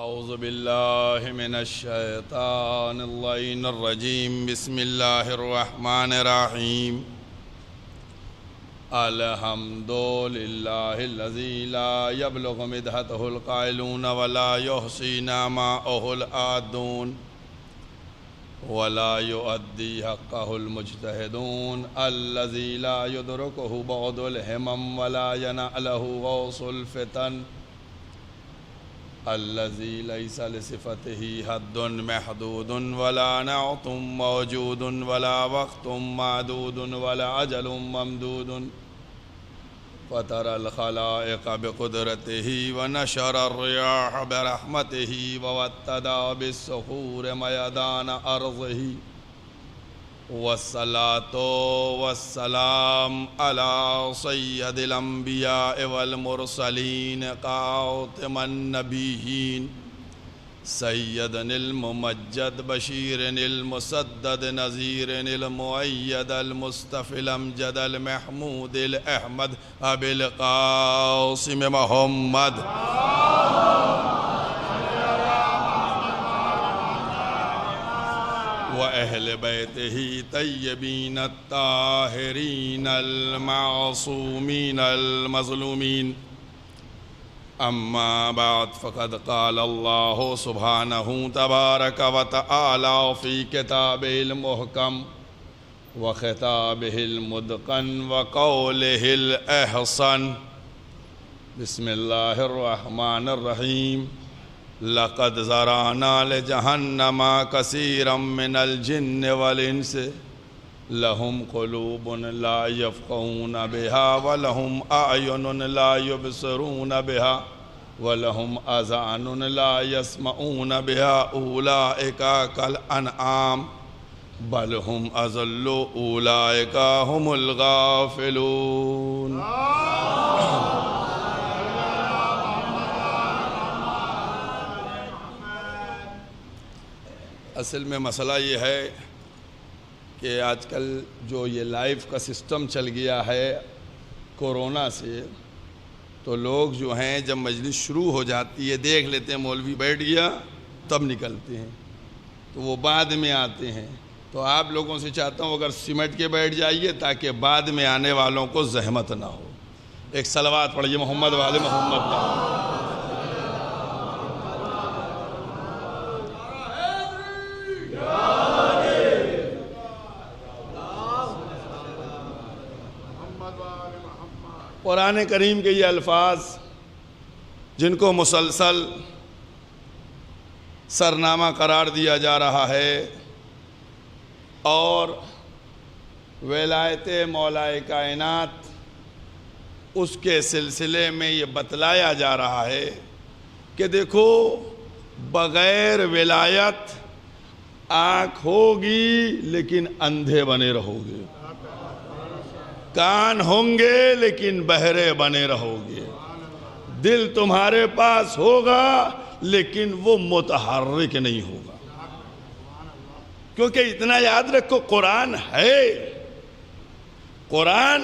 اعوذ باللہ من الشیطان اللعین الرجیم بسم اللہ الرحمن الرحیم الحمد للہ الذی لا یبلغ مدحتہ القائلون ولا یحصی نعماءہ العادون ولا یؤدی حقہ المجتہدون الذی لا یدرکہ بعد الہمم ولا ینالہ غوث الفتن الذي ليس لصفته حد محدود ولا نعت موجود ولا وقت معدود ولا أجل ممدود فترى الخلائق بقدرته ونشر الرياح برحمته ووتدا بالصخور ميدان أرضه والصلاة والسلام على سيد الأنبياء والمرسلين قاتم النبيين سيدنا الممجد بشير المسدد نذير المؤيد المصطفى الأمجد المحمود الأحمد أبي القاسم محمد وأهل بيته طيبين الطاهرين المعصومين المظلومين أما بعد فقد قال الله سبحانه تبارك وتعالى في كتابه المحكم وخطابه المتقن وقوله الأحسن بسم الله الرحمن الرحيم لقد ذرأنا لجهنم كثيرا من الجن والإنس لهم قلوب لا يفقهون بها ولهم أعين لا يبصرون بها ولهم آذان لا يسمعون بها أولئك كالأنعام بل هم أضل أولئك هم الغافلون اصل میں مسئلہ یہ ہے کہ آج کل جو یہ لائیو کا سسٹم چل گیا ہے کورونا سے، تو لوگ جو ہیں جب مجلس شروع ہو جاتی ہے دیکھ لیتے ہیں مولوی بیٹھ گیا تب نکلتے ہیں، تو وہ بعد میں آتے ہیں۔ تو آپ لوگوں سے چاہتا ہوں اگر سمٹ کے بیٹھ جائیے تاکہ بعد میں آنے والوں کو زحمت نہ ہو۔ ایک صلوات پڑھیے محمد والے محمد کا۔ قرآن کریم کے یہ الفاظ جن کو مسلسل سرنامہ قرار دیا جا رہا ہے اور ولایت مولائے کائنات اس کے سلسلے میں یہ بتلایا جا رہا ہے کہ دیکھو بغیر ولایت آنکھ ہوگی لیکن اندھے بنے رہو گے، کان ہوں گے لیکن بہرے بنے رہو گے، دل تمہارے پاس ہوگا لیکن وہ متحرک نہیں ہوگا، کیونکہ اتنا یاد رکھو قرآن ہے، قرآن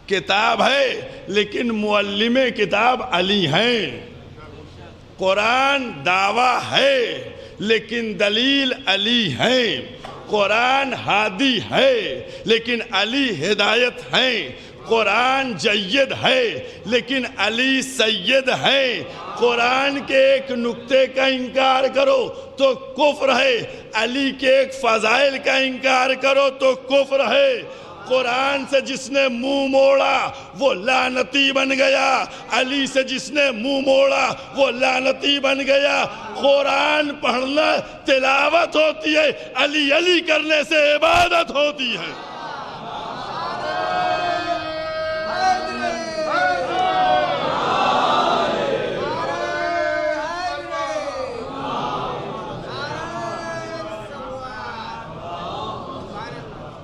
کتاب ہے لیکن معلم کتاب علی ہیں، قرآن دعویٰ ہے لیکن دلیل علی ہیں، قرآن ہادی ہے لیکن علی ہدایت ہیں، قرآن جید ہے لیکن علی سید ہے، قرآن کے ایک نقطے کا انکار کرو تو کفر ہے، علی کے ایک فضائل کا انکار کرو تو کفر ہے، قرآن سے جس نے منہ موڑا وہ لعنتی بن گیا، علی سے جس نے منہ موڑا وہ لعنتی بن گیا۔ قرآن پڑھنا تلاوت ہوتی ہے، علی علی کرنے سے عبادت ہوتی ہے۔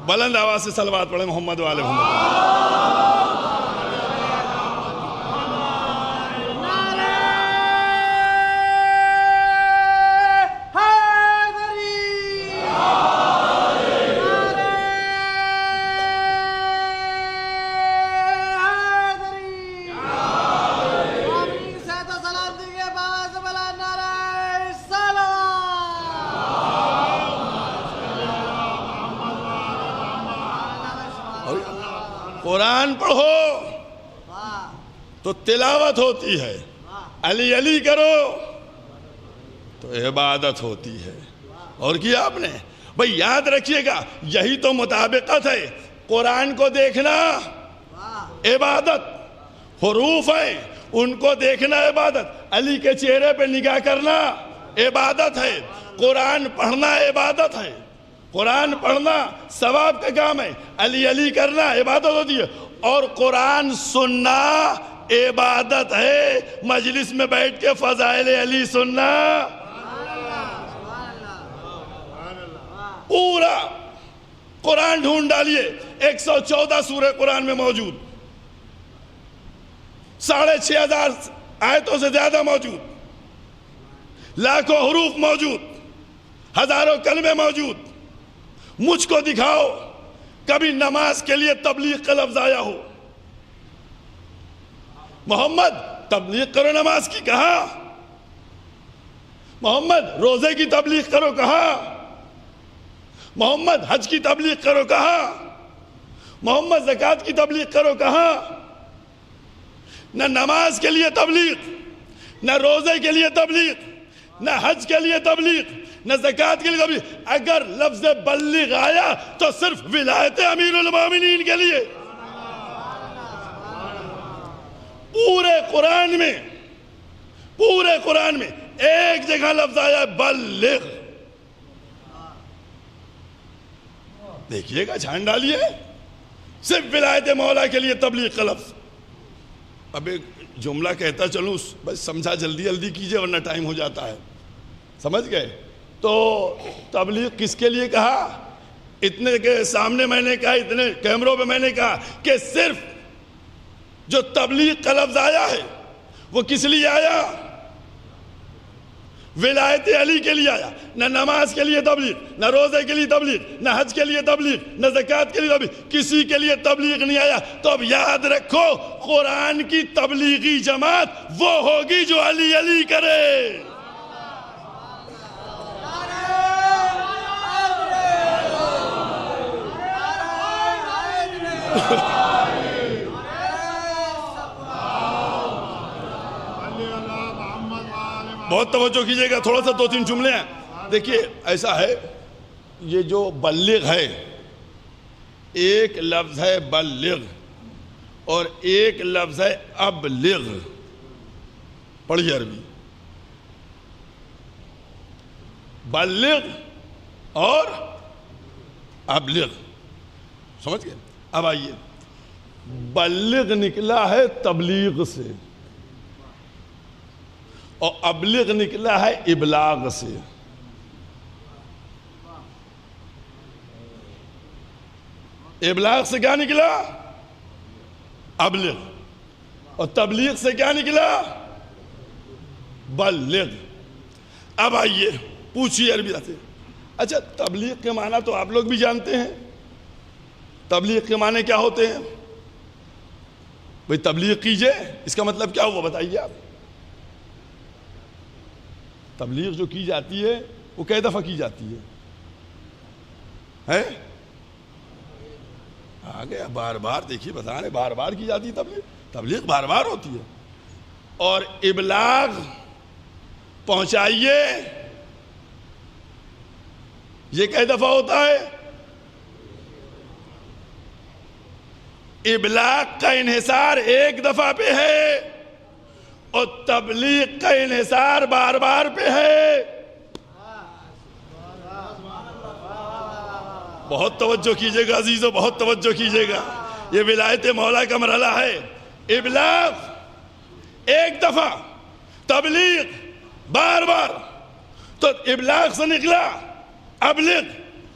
بلند آواز سے صلوات پڑھیں محمد والے محمد۔ قرآن پڑھو تو تلاوت ہوتی ہے، علی علی کرو تو عبادت ہوتی ہے۔ اور کیا آپ نے بھئی یاد رکھیے گا، یہی تو مطابقت ہے، قرآن کو دیکھنا عبادت، حروف ہیں ان کو دیکھنا عبادت، علی کے چہرے پہ نگاہ کرنا عبادت ہے، قرآن پڑھنا عبادت ہے، قرآن پڑھنا ثواب کا کام ہے، علی علی کرنا عبادت ہوتی ہے، اور قرآن سننا عبادت ہے، مجلس میں بیٹھ کے فضائل علی سننا، پورا قرآن ڈھونڈ ڈالیے 114 سورہ قرآن میں موجود، 6,500 آیتوں سے زیادہ موجود، لاکھوں حروف موجود، ہزاروں کلمے موجود، مجھ کو دکھاؤ کبھی نماز کے لیے تبلیغ کا لفظ آیا ہو؟ محمد تبلیغ کرو نماز کی کہا، محمد روزے کی تبلیغ کرو کہا، محمد حج کی تبلیغ کرو کہا، محمد زکوٰۃ کی تبلیغ کرو کہا، نہ نماز کے لیے تبلیغ، نہ روزے کے لیے تبلیغ، نہ حج کے لیے تبلیغ، نہ زکوٰۃ کے لیے تبلیغ۔ اگر لفظ بلغ آیا تو صرف ولایت امیر المومنین کے لیے، پورے قرآن میں ایک جگہ لفظ آیا بلغ، دیکھیے گا چھان ڈالیے، صرف ولایت مولا کے لیے تبلیغ کا لفظ۔ اب ایک جملہ کہتا چلوں، بس سمجھا جلدی جلدی کیجئے ورنہ ٹائم ہو جاتا ہے، سمجھ گئے؟ تو تبلیغ کس کے لیے کہا؟ اتنے کے سامنے میں نے کہا، اتنے کیمروں پہ میں نے کہا کہ صرف جو تبلیغ کا لفظ آیا ہے وہ کس لیے آیا؟ ولایت علی کے لیے آیا، نہ نماز کے لیے تبلیغ، نہ روزے کے لیے تبلیغ، نہ حج کے لیے تبلیغ، نہ زکوٰۃ کے لیے تبلیغ، کسی کے لیے تبلیغ نہیں آیا۔ تو اب یاد رکھو، قرآن کی تبلیغی جماعت وہ ہوگی جو علی علی کرے۔ بہت توجہ کیجئے گا، تھوڑا سا 2-3 جملے ہیں۔ دیکھیے ایسا ہے، یہ جو بلغ ہے، ایک لفظ ہے بلغ اور ایک لفظ ہے ابلغ۔ پڑھیے عربی، بلغ اور ابلغ، سمجھ گئے؟ اب آئیے، بلغ نکلا ہے تبلیغ سے اور ابلغ نکلا ہے ابلاغ سے۔ ابلاغ سے کیا نکلا؟ ابلغ، اور تبلیغ سے کیا نکلا؟ بلغ۔ اب آئیے پوچھیے عربی سے، اچھا تبلیغ کے معنی تو آپ لوگ بھی جانتے ہیں، تبلیغ کے معنی کیا ہوتے ہیں؟ بھئی تبلیغ کیجئے، اس کا مطلب کیا ہوا بتائیے آپ؟ تبلیغ جو کی جاتی ہے وہ کئی دفعہ کی جاتی ہے؟ آگے بار بار دیکھیے بتا رہے، بار بار کی جاتی ہے تبلیغ، تبلیغ بار بار ہوتی ہے۔ اور ابلاغ پہنچائیے، یہ کئی دفعہ ہوتا ہے؟ ابلاغ کا انحصار ایک دفعہ پہ ہے اور تبلیغ کا انحصار بار بار پہ ہے۔ بہت توجہ کیجئے گا عزیزو، بہت توجہ کیجئے گا، یہ ولایت مولا کا مرحلہ ہے۔ ابلاغ ایک دفعہ، تبلیغ بار بار۔ تو ابلاغ سے نکلا ابلغ،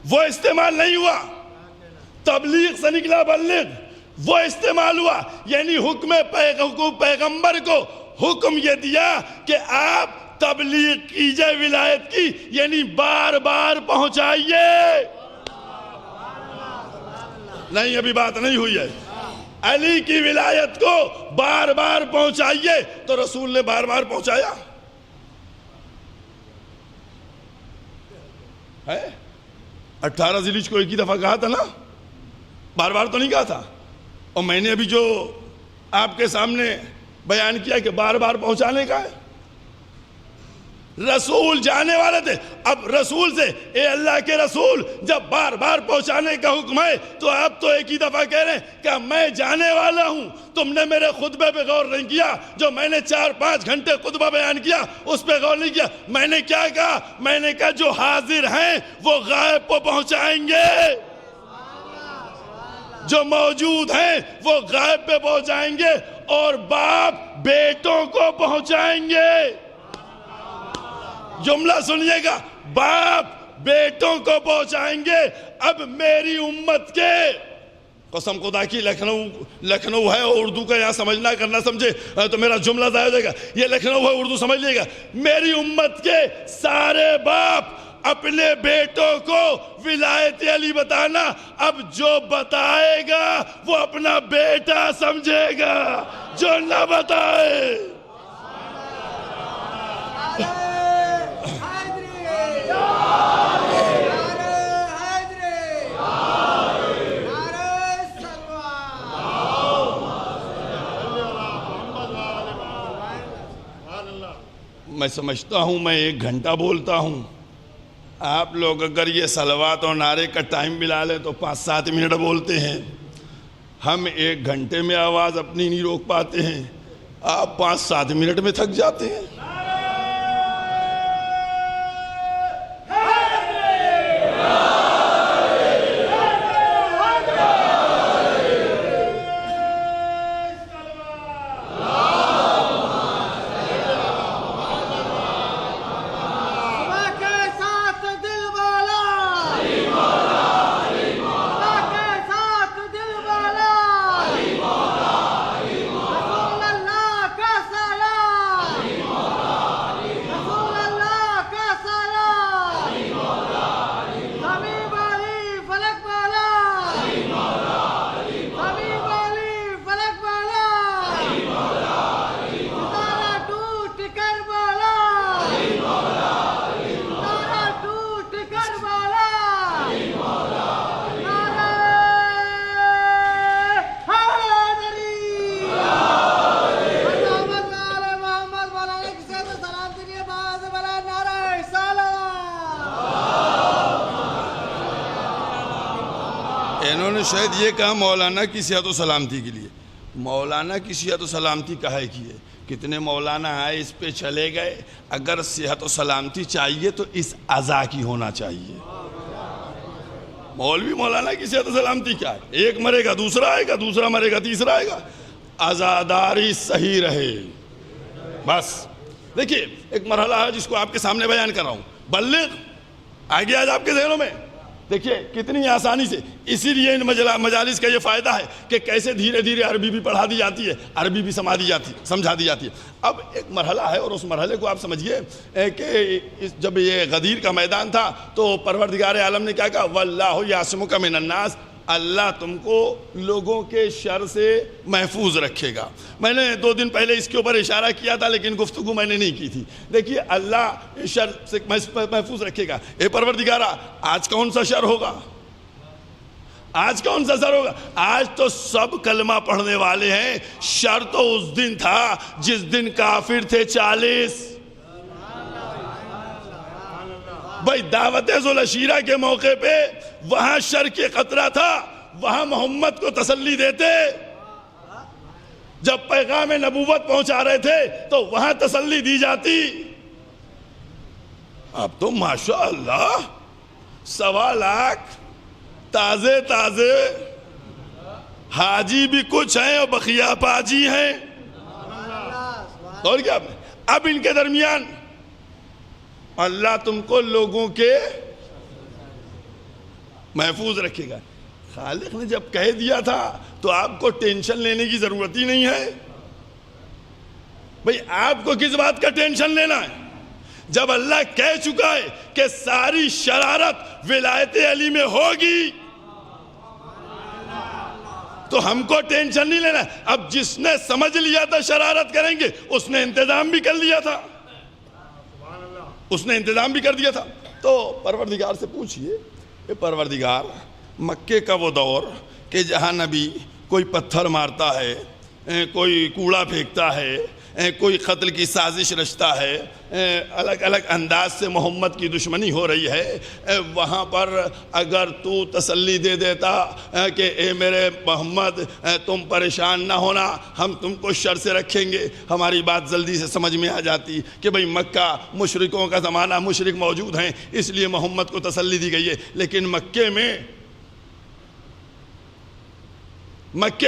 وہ استعمال نہیں ہوا، تبلیغ سے نکلا بلغ، وہ استعمال ہوا۔ یعنی حکم پیغمبر کو حکم یہ دیا کہ آپ تبلیغ کیجئے ولایت کی، یعنی بار بار پہنچائیے۔ نہیں ابھی بات نہیں ہوئی ہے، علی کی ولایت کو بار بار پہنچائیے، تو رسول نے بار بار پہنچایا ہے؟ 18 ذی الحجہ کو ایک ہی دفعہ کہا تھا نا، بار بار تو نہیں کہا تھا۔ اور میں نے ابھی جو آپ کے سامنے بیان کیا کہ بار بار پہنچانے کا ہے. رسول جانے والے تھے. اب رسول سے اے اللہ کے رسول جب بار بار پہنچانے کا حکم ہے تو آپ تو ایک ہی دفعہ کہہ رہے ہیں کہ میں جانے والا ہوں. تم نے میرے خطبے پہ غور نہیں کیا. جو میں نے 4-5 گھنٹے خطبہ بیان کیا اس پہ غور نہیں کیا. میں نے کیا کہا؟ میں نے کہا جو حاضر ہیں وہ غائب کو پہنچائیں گے, جو موجود ہیں وہ غائب پہ پہنچائیں گے, اور باپ بیٹوں کو پہنچائیں گے. جملہ سنیے گا, باپ بیٹوں کو پہنچائیں گے. اب میری امت کے, قسم خدا کی لکھنؤ ہے اور اردو کا یہاں سمجھنا کرنا سمجھے تو میرا جملہ ضائع ہو جائے گا. یہ لکھنؤ ہے, اردو سمجھ لے گا. میری امت کے سارے باپ اپنے بیٹوں کو ولایت علی بتانا. اب جو بتائے گا وہ اپنا بیٹا سمجھے گا, جو نہ بتائے. میں سمجھتا ہوں میں 1 گھنٹہ بولتا ہوں. آپ لوگ اگر یہ صلوات اور نعرے کا ٹائم ملا لیں تو 5-7 منٹ بولتے ہیں. ہم 1 گھنٹے میں آواز اپنی نہیں روک پاتے ہیں, آپ 5-7 منٹ میں تھک جاتے ہیں. انہوں نے شاید یہ کہا مولانا کی صحت و سلامتی کے لیے. مولانا کی صحت و سلامتی کہے کی ہے؟ کتنے مولانا آئے اس پہ چلے گئے. اگر صحت و سلامتی چاہیے تو اس عزا کی ہونا چاہیے. مولوی مولانا کی صحت و سلامتی کیا ہے؟ ایک مرے گا دوسرا آئے گا, دوسرا مرے گا تیسرا آئے گا. عزاداری صحیح رہے بس. دیکھیے ایک مرحلہ ہے جس کو آپ کے سامنے بیان کر رہا ہوں. بلغ آگے آج آپ کے ذہنوں میں. دیکھیے کتنی آسانی سے, اسی لیے ان مجالس کا یہ فائدہ ہے کہ کیسے دھیرے دھیرے عربی بھی پڑھا دی جاتی ہے, عربی بھی سمجھا دی جاتی ہے. اب ایک مرحلہ ہے اور اس مرحلے کو آپ سمجھیے کہ جب یہ غدیر کا میدان تھا تو پروردگار عالم نے کیا کہا؟ واللہ یعصمک من الناس, اللہ تم کو لوگوں کے شر سے محفوظ رکھے گا. میں نے 2 دن پہلے اس کے اوپر اشارہ کیا تھا لیکن گفتگو میں نے نہیں کی تھی. دیکھیے اللہ شر سے محفوظ رکھے گا. اے پروردگارہ آج کون سا شر ہوگا؟ آج کون سا شر ہوگا؟ آج تو سب کلمہ پڑھنے والے ہیں. شر تو اس دن تھا جس دن کافر تھے 40. بھائی دعوت ذوالعشیرہ کے موقع پہ وہاں شر کے خطرہ تھا, وہاں محمد کو تسلی دیتے. جب پیغام نبوت پہنچا رہے تھے تو وہاں تسلی دی جاتی. اب تو ماشاءاللہ 1.25 لاکھ تازے حاجی بھی کچھ ہیں اور بقیہ پاجی ہیں. اور کیا اب ان کے درمیان اللہ تم کو لوگوں کے محفوظ رکھے گا. خالق نے جب کہہ دیا تھا تو آپ کو ٹینشن لینے کی ضرورت ہی نہیں ہے. بھئی آپ کو کس بات کا ٹینشن لینا ہے؟ جب اللہ کہہ چکا ہے کہ ساری شرارت ولایت علی میں ہوگی تو ہم کو ٹینشن نہیں لینا ہے. اب جس نے سمجھ لیا تھا شرارت کریں گے اس نے انتظام بھی کر لیا تھا, اس نے انتظام بھی کر دیا تھا. تو پروردگار سے پوچھئے, اے پروردگار مکے کا وہ دور کہ جہاں نبی کوئی پتھر مارتا ہے، کوئی کوڑا پھینکتا ہے، کوئی قتل کی سازش رچتا ہے، الگ الگ انداز سے محمد کی دشمنی ہو رہی ہے، وہاں پر اگر تو تسلی دے دیتا کہ اے میرے محمد تم پریشان نہ ہونا، ہم تم کو شر سے رکھیں گے، ہماری بات جلدی سے سمجھ میں آ جاتی کہ بھئی مکہ مشرکوں کا زمانہ، مشرک موجود ہیں، اس لیے محمد کو تسلی دی گئی ہے۔ لیکن مکے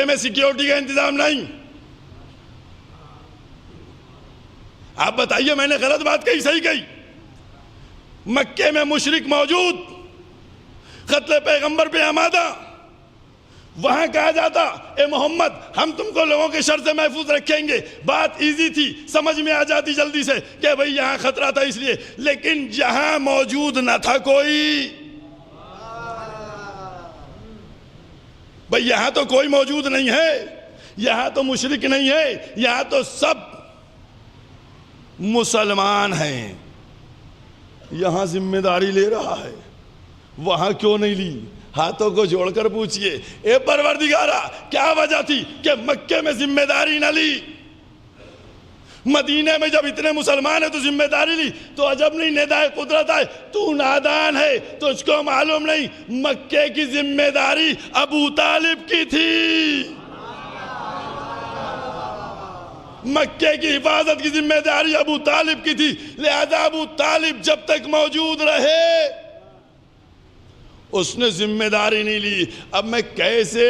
میں سیکیورٹی کا انتظام نہیں۔ آپ بتائیے میں نے غلط بات کہی صحیح کہی؟ مکے میں مشرک موجود، قتل پیغمبر پہ آمادہ، وہاں کہا جاتا اے محمد ہم تم کو لوگوں کے شر سے محفوظ رکھیں گے، بات ایزی تھی، سمجھ میں آ جاتی جلدی سے کہ بھئی یہاں خطرہ تھا اس لیے۔ لیکن جہاں موجود نہ تھا کوئی، بھئی یہاں تو کوئی موجود نہیں ہے، یہاں تو مشرک نہیں ہے، یہاں تو سب مسلمان ہیں، یہاں ذمہ داری لے رہا ہے، وہاں کیوں نہیں لی؟ ہاتھوں کو جوڑ کر پوچھئے اے پروردگارہ کیا وجہ تھی کہ مکے میں ذمہ داری نہ لی؟ مدینے میں جب اتنے مسلمان ہیں تو ذمہ داری لی، تو عجب نہیں ندائے قدرت آئے، تو نادان ہے، تجھ کو معلوم نہیں مکے کی ذمہ داری ابو طالب کی تھی، مکے کی حفاظت کی ذمہ داری ابو طالب کی تھی، لہذا ابو طالب جب تک موجود رہے اس نے ذمہ داری نہیں لی۔ اب میں کیسے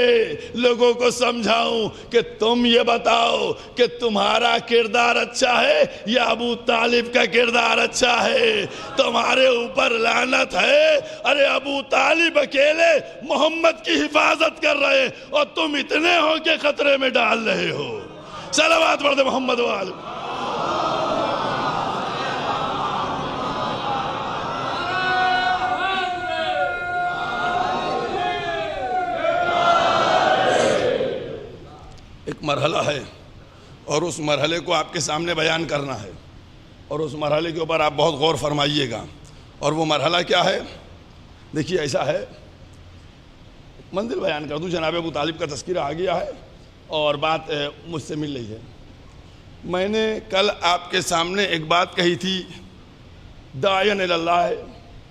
لوگوں کو سمجھاؤں کہ تم یہ بتاؤ کہ تمہارا کردار اچھا ہے یا ابو طالب کا کردار اچھا ہے؟ تمہارے اوپر لعنت ہے، ارے ابو طالب اکیلے محمد کی حفاظت کر رہے اور تم اتنے ہو کہ خطرے میں ڈال رہے ہو۔ صلوات پڑھ دے محمد وآلہ۔ ایک مرحلہ ہے اور اس مرحلے کو آپ کے سامنے بیان کرنا ہے، اور اس مرحلے کے اوپر آپ بہت غور فرمائیے گا۔ اور وہ مرحلہ کیا ہے؟ دیکھیے ایسا ہے، منزل بیان کر دوں، جناب ابو طالب کا تذکرہ آ گیا ہے اور بات مجھ سے مل رہی ہے۔ میں نے کل آپ کے سامنے ایک بات کہی تھی، داعین اللہ،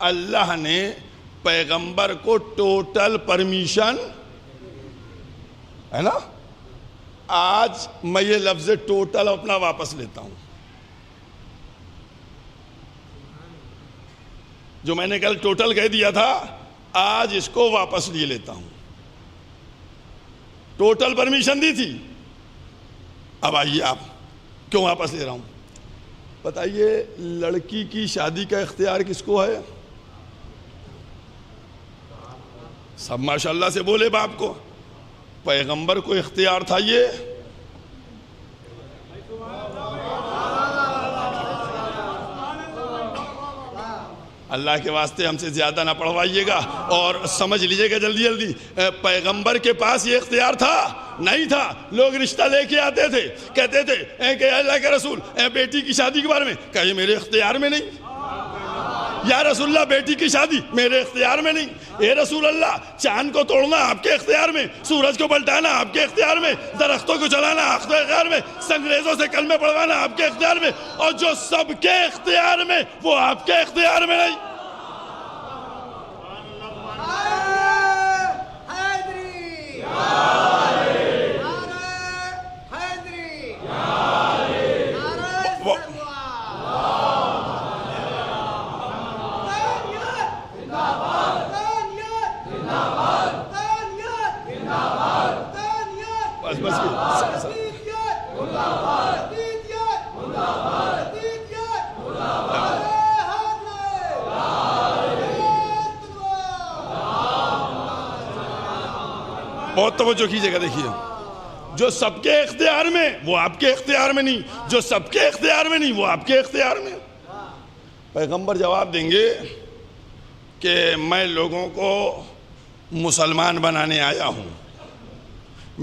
اللہ نے پیغمبر کو ٹوٹل پرمیشن ہے نا۔ آج میں یہ لفظ ٹوٹل اپنا واپس لیتا ہوں، جو میں نے کل ٹوٹل کہہ دیا تھا آج اس کو واپس لیے لیتا ہوں۔ ٹوٹل پرمیشن دی تھی، اب آئیے آپ کیوں واپس لے رہا ہوں؟ بتائیے لڑکی کی شادی کا اختیار کس کو ہے؟ سب ماشاءاللہ سے بولے باپ کو، پیغمبر کو اختیار تھا یہ؟ اللہ کے واسطے ہم سے زیادہ نہ پڑھوائیے گا اور سمجھ لیجئے گا جلدی جلدی، پیغمبر کے پاس یہ اختیار تھا؟ نہیں تھا۔ لوگ رشتہ لے کے آتے تھے، کہتے تھے کہ اللہ کے رسول بیٹی کی شادی کے بارے میں، کہا یہ میرے اختیار میں نہیں۔ یا رسول اللہ بیٹی کی شادی میرے اختیار میں نہیں۔ اے رسول اللہ چاند کو توڑنا آپ کے اختیار میں، سورج کو پلٹانا آپ کے اختیار میں، درختوں کو جلانا آپ کے اختیار میں، سنگریزوں سے کلمے پڑھوانا آپ کے اختیار میں، اور جو سب کے اختیار میں وہ آپ کے اختیار میں نہیں۔ بہت توجہ کیجئے گا، دیکھیے جو سب کے اختیار میں وہ آپ کے اختیار میں نہیں، جو سب کے اختیار میں نہیں وہ آپ کے اختیار میں۔ پیغمبر جواب دیں گے کہ میں لوگوں کو مسلمان بنانے آیا ہوں،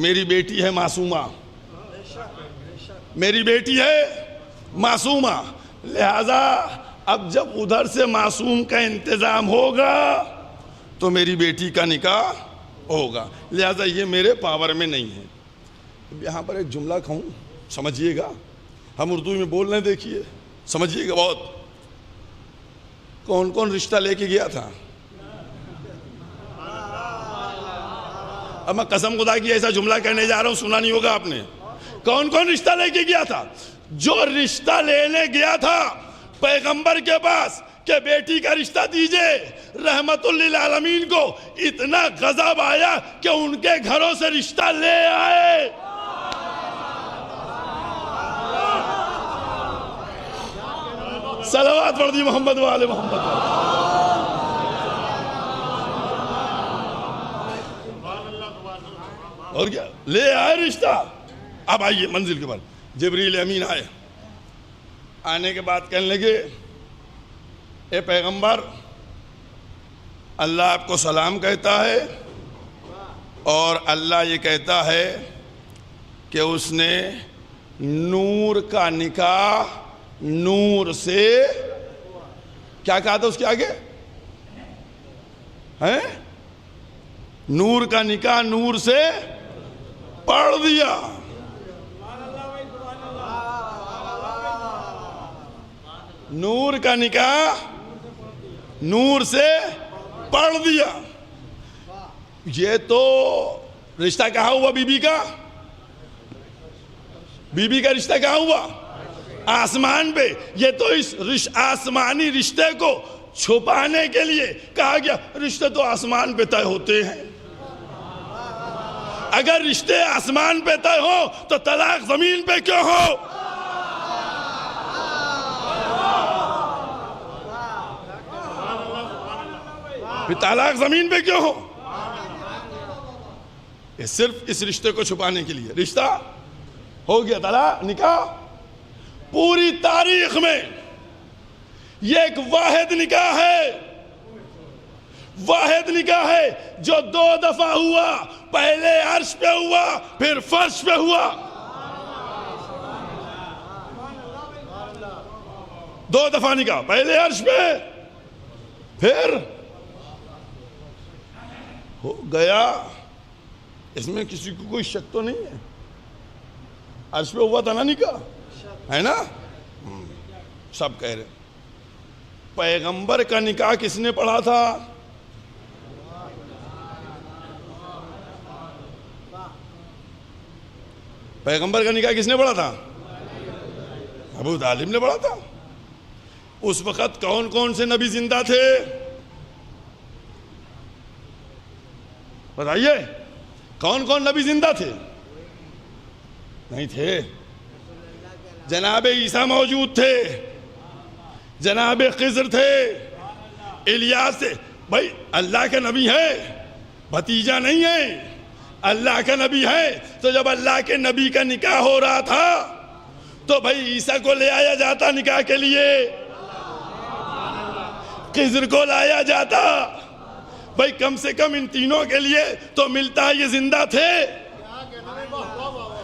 میری بیٹی ہے معصومہ، میری بیٹی ہے معصومہ، لہذا اب جب ادھر سے معصوم کا انتظام ہوگا تو میری بیٹی کا نکاح ہوگا، لہذا یہ میرے پاور میں نہیں ہے۔ یہاں پر ایک جملہ کہوں، سمجھیے گا، ہم اردو میں بول رہے ہیں، دیکھیے سمجھیے گا بہت۔ کون کون رشتہ لے کے گیا تھا؟ اب میں قسم خدا کی ایسا جملہ کہنے جا رہا ہوں، سنا نہیں ہوگا آپ نے۔ کون کون رشتہ لے کے گیا تھا؟ جو رشتہ لینے گیا تھا پیغمبر کے پاس کہ بیٹی کا رشتہ دیجئے، رحمت للعالمین کو اتنا غضب آیا کہ ان کے گھروں سے رشتہ لے آئے۔ صلوات پڑھ دی محمد والے محمد۔ اور کیا لے آئے رشتہ۔ اب آئیے منزل کے بعد جبریل امین آئے، آنے کے بعد کہنے لگے اے پیغمبر، اللہ آپ کو سلام کہتا ہے اور اللہ یہ کہتا ہے کہ اس نے نور کا نکاح نور سے، کیا کہا تھا اس کے آگے؟ نور کا نکاح نور سے پڑھ دیا۔ نور کا نکاح نور سے پڑھ دیا۔ یہ تو رشتہ کہاں ہوا؟ بی بی کا، بی بی کا رشتہ کہاں ہوا؟ آسمان پہ۔ یہ تو اس آسمانی رشتے کو چھپانے کے لیے کہا گیا رشتے تو آسمان پہ طے ہوتے ہیں۔ اگر رشتے آسمان پہ طے ہو تو طلاق زمین پہ کیوں ہو؟ پھر طلاق زمین پہ کیوں ہو؟ یہ صرف اس رشتے کو چھپانے کے لیے۔ رشتہ ہو گیا، طلاق، نکاح۔ پوری تاریخ میں یہ ایک واحد نکاح ہے، واحد نکاح ہے جو 2 دفعہ ہوا۔ پہلے عرش پہ ہوا، پھر فرش پہ ہوا۔ 2 دفعہ نکاح، پہلے عرش پہ، پھر ہو گیا۔ اس میں کسی کو کوئی شک تو نہیں ہے؟ عرش پہ ہوا تھا نا نکاح، ہے نا؟ سب کہہ رہے پیغمبر کا نکاح کس نے پڑھا تھا؟ پیغمبر کا نکاح کس نے پڑھا تھا؟ ابو طالب نے پڑھا تھا۔ اس وقت کون کون سے نبی زندہ تھے؟ بتائیے، کون کون نبی زندہ تھے؟ نہیں تھے۔ جناب عیسیٰ موجود تھے، جناب خضر تھے، الیاس تھے۔ بھائی اللہ کے نبی ہے، بھتیجا نہیں ہے، اللہ کا نبی ہے۔ تو جب اللہ کے نبی کا نکاح ہو رہا تھا تو بھائی عیسیٰ کو لے آیا جاتا نکاح کے لیے، خضر کو لایا جاتا، بھائی کم سے کم ان تینوں کے لیے تو ملتا ہے یہ زندہ تھے۔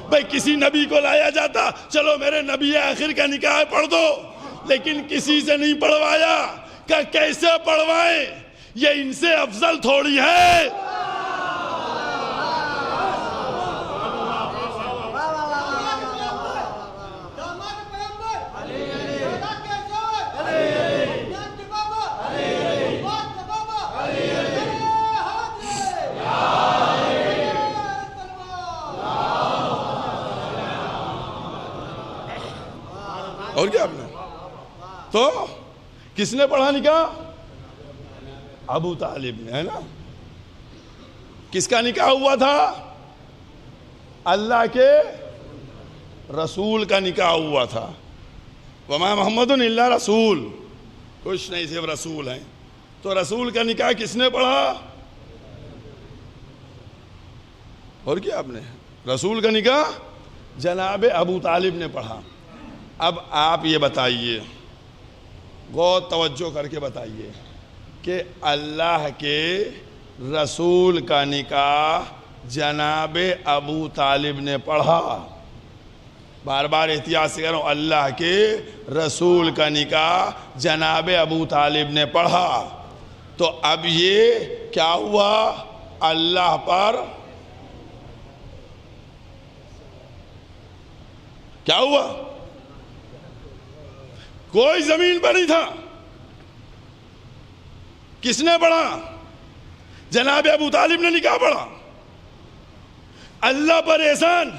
بھائی کسی نبی کو لایا جاتا، چلو میرے نبی آخر کا نکاح پڑھ دو، لیکن کسی سے نہیں پڑھوایا۔ کہ کیسے پڑھوائیں؟ یہ ان سے افضل تھوڑی ہے۔ اور کیا آپ نے تو کس نے پڑھا نکاح؟ ابو طالب نے، ہے نا؟ کس کا نکاح ہوا تھا؟ اللہ کے رسول کا نکاح ہوا تھا۔ وما محمد الا رسول، کچھ نہیں، صرف رسول ہیں۔ تو رسول کا نکاح کس نے پڑھا؟ اور کیا آپ نے؟ رسول کا نکاح جناب ابو طالب نے پڑھا۔ اب آپ یہ بتائیے، غور توجہ کر کے بتائیے کہ اللہ کے رسول کا نکاح جناب ابو طالب نے پڑھا۔ بار بار احتیاط سے کہہ رہا ہوں، اللہ کے رسول کا نکاح جناب ابو طالب نے پڑھا۔ تو اب یہ کیا ہوا؟ اللہ پر کیا ہوا؟ کوئی زمین پر نہیں تھا. کس نے پڑھا؟ جناب ابو طالب نے نکاح پڑھا. اللہ پر احسان،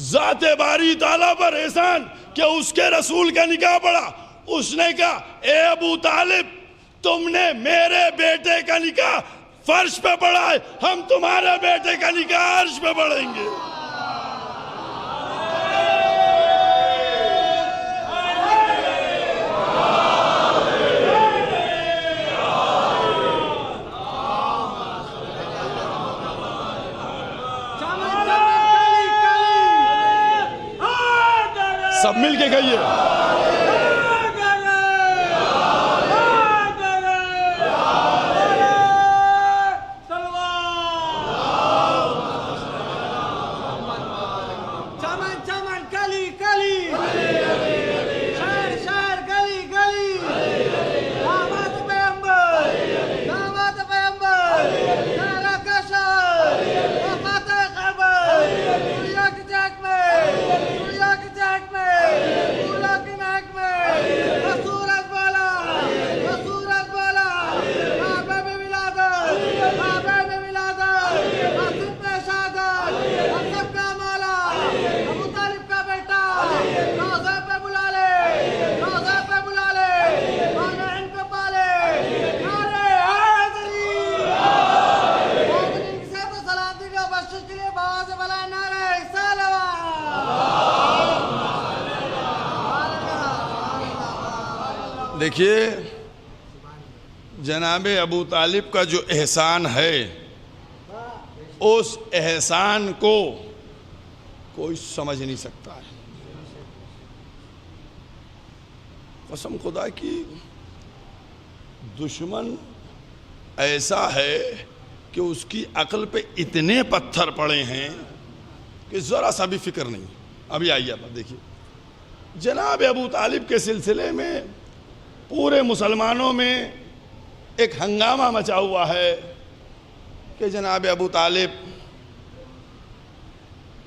ذات باری تعالیٰ پر احسان کہ اس کے رسول کا نکاح پڑھا. اس نے کہا اے ابو طالب تم نے میرے بیٹے کا نکاح فرش پہ پڑھا ہے، ہم تمہارے بیٹے کا نکاح عرش پہ پڑھیں گے. سب مل کے کہیے دیکھیے جناب ابو طالب کا جو احسان ہے اس احسان کو کوئی سمجھ نہیں سکتا ہے. قسم خدا کی دشمن ایسا ہے کہ اس کی عقل پہ اتنے پتھر پڑے ہیں کہ ذرا سا بھی فکر نہیں. ابھی آئیے آپ دیکھیے جناب ابو طالب کے سلسلے میں پورے مسلمانوں میں ایک ہنگامہ مچا ہوا ہے کہ جناب ابو طالب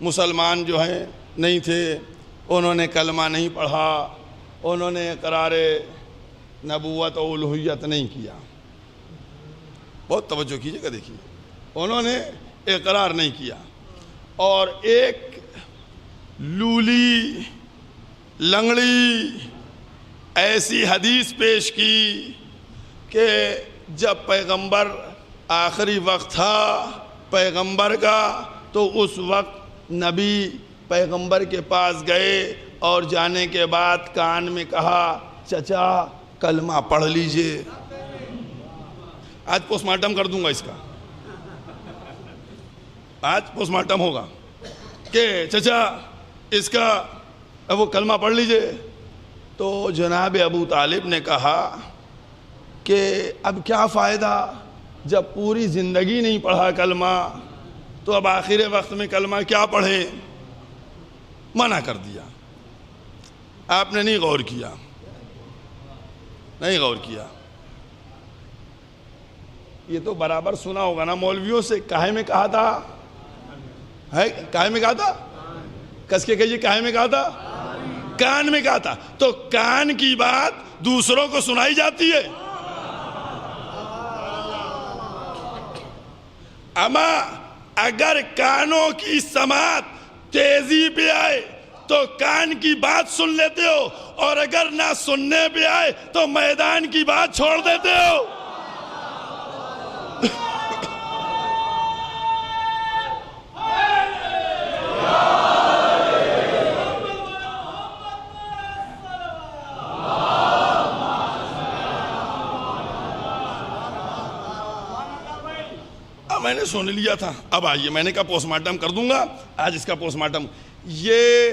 مسلمان جو ہیں نہیں تھے، انہوں نے کلمہ نہیں پڑھا، انہوں نے اقرار نبوت و الوہیت نہیں کیا. بہت توجہ کیجئے گا. دیکھیے انہوں نے اقرار نہیں کیا اور ایک لولی لنگڑی ایسی حدیث پیش کی کہ جب پیغمبر آخری وقت تھا پیغمبر کا تو اس وقت نبی پیغمبر کے پاس گئے اور جانے کے بعد کان میں کہا چچا کلمہ پڑھ لیجئے. آج پوسٹ مارٹم کر دوں گا اس کا. آج پوسٹ مارٹم ہوگا کہ چچا اس کا وہ کلمہ پڑھ لیجئے. تو جناب ابو طالب نے کہا کہ اب کیا فائدہ، جب پوری زندگی نہیں پڑھا کلمہ تو اب آخر وقت میں کلمہ کیا پڑھیں. منع کر دیا. آپ نے نہیں غور کیا، نہیں غور کیا. یہ تو برابر سنا ہوگا نا مولویوں سے، کاہے میں کہا تھا ہے، کاہے میں کہا تھا، کس کے کہیے کاہے میں کہا تھا، کان میں کہا تھا. تو کان کی بات دوسروں کو سنائی جاتی ہے. اما اگر کانوں کی سماعت تیزی پہ آئے تو کان کی بات سن لیتے ہو، اور اگر نہ سننے پہ آئے تو میدان کی بات چھوڑ دیتے ہو. میں نے سن لیا تھا. اب آئیے میں نے کہا پوسٹ مارٹم کر دوں گا. آج اس کا پوسٹ مارٹم. یہ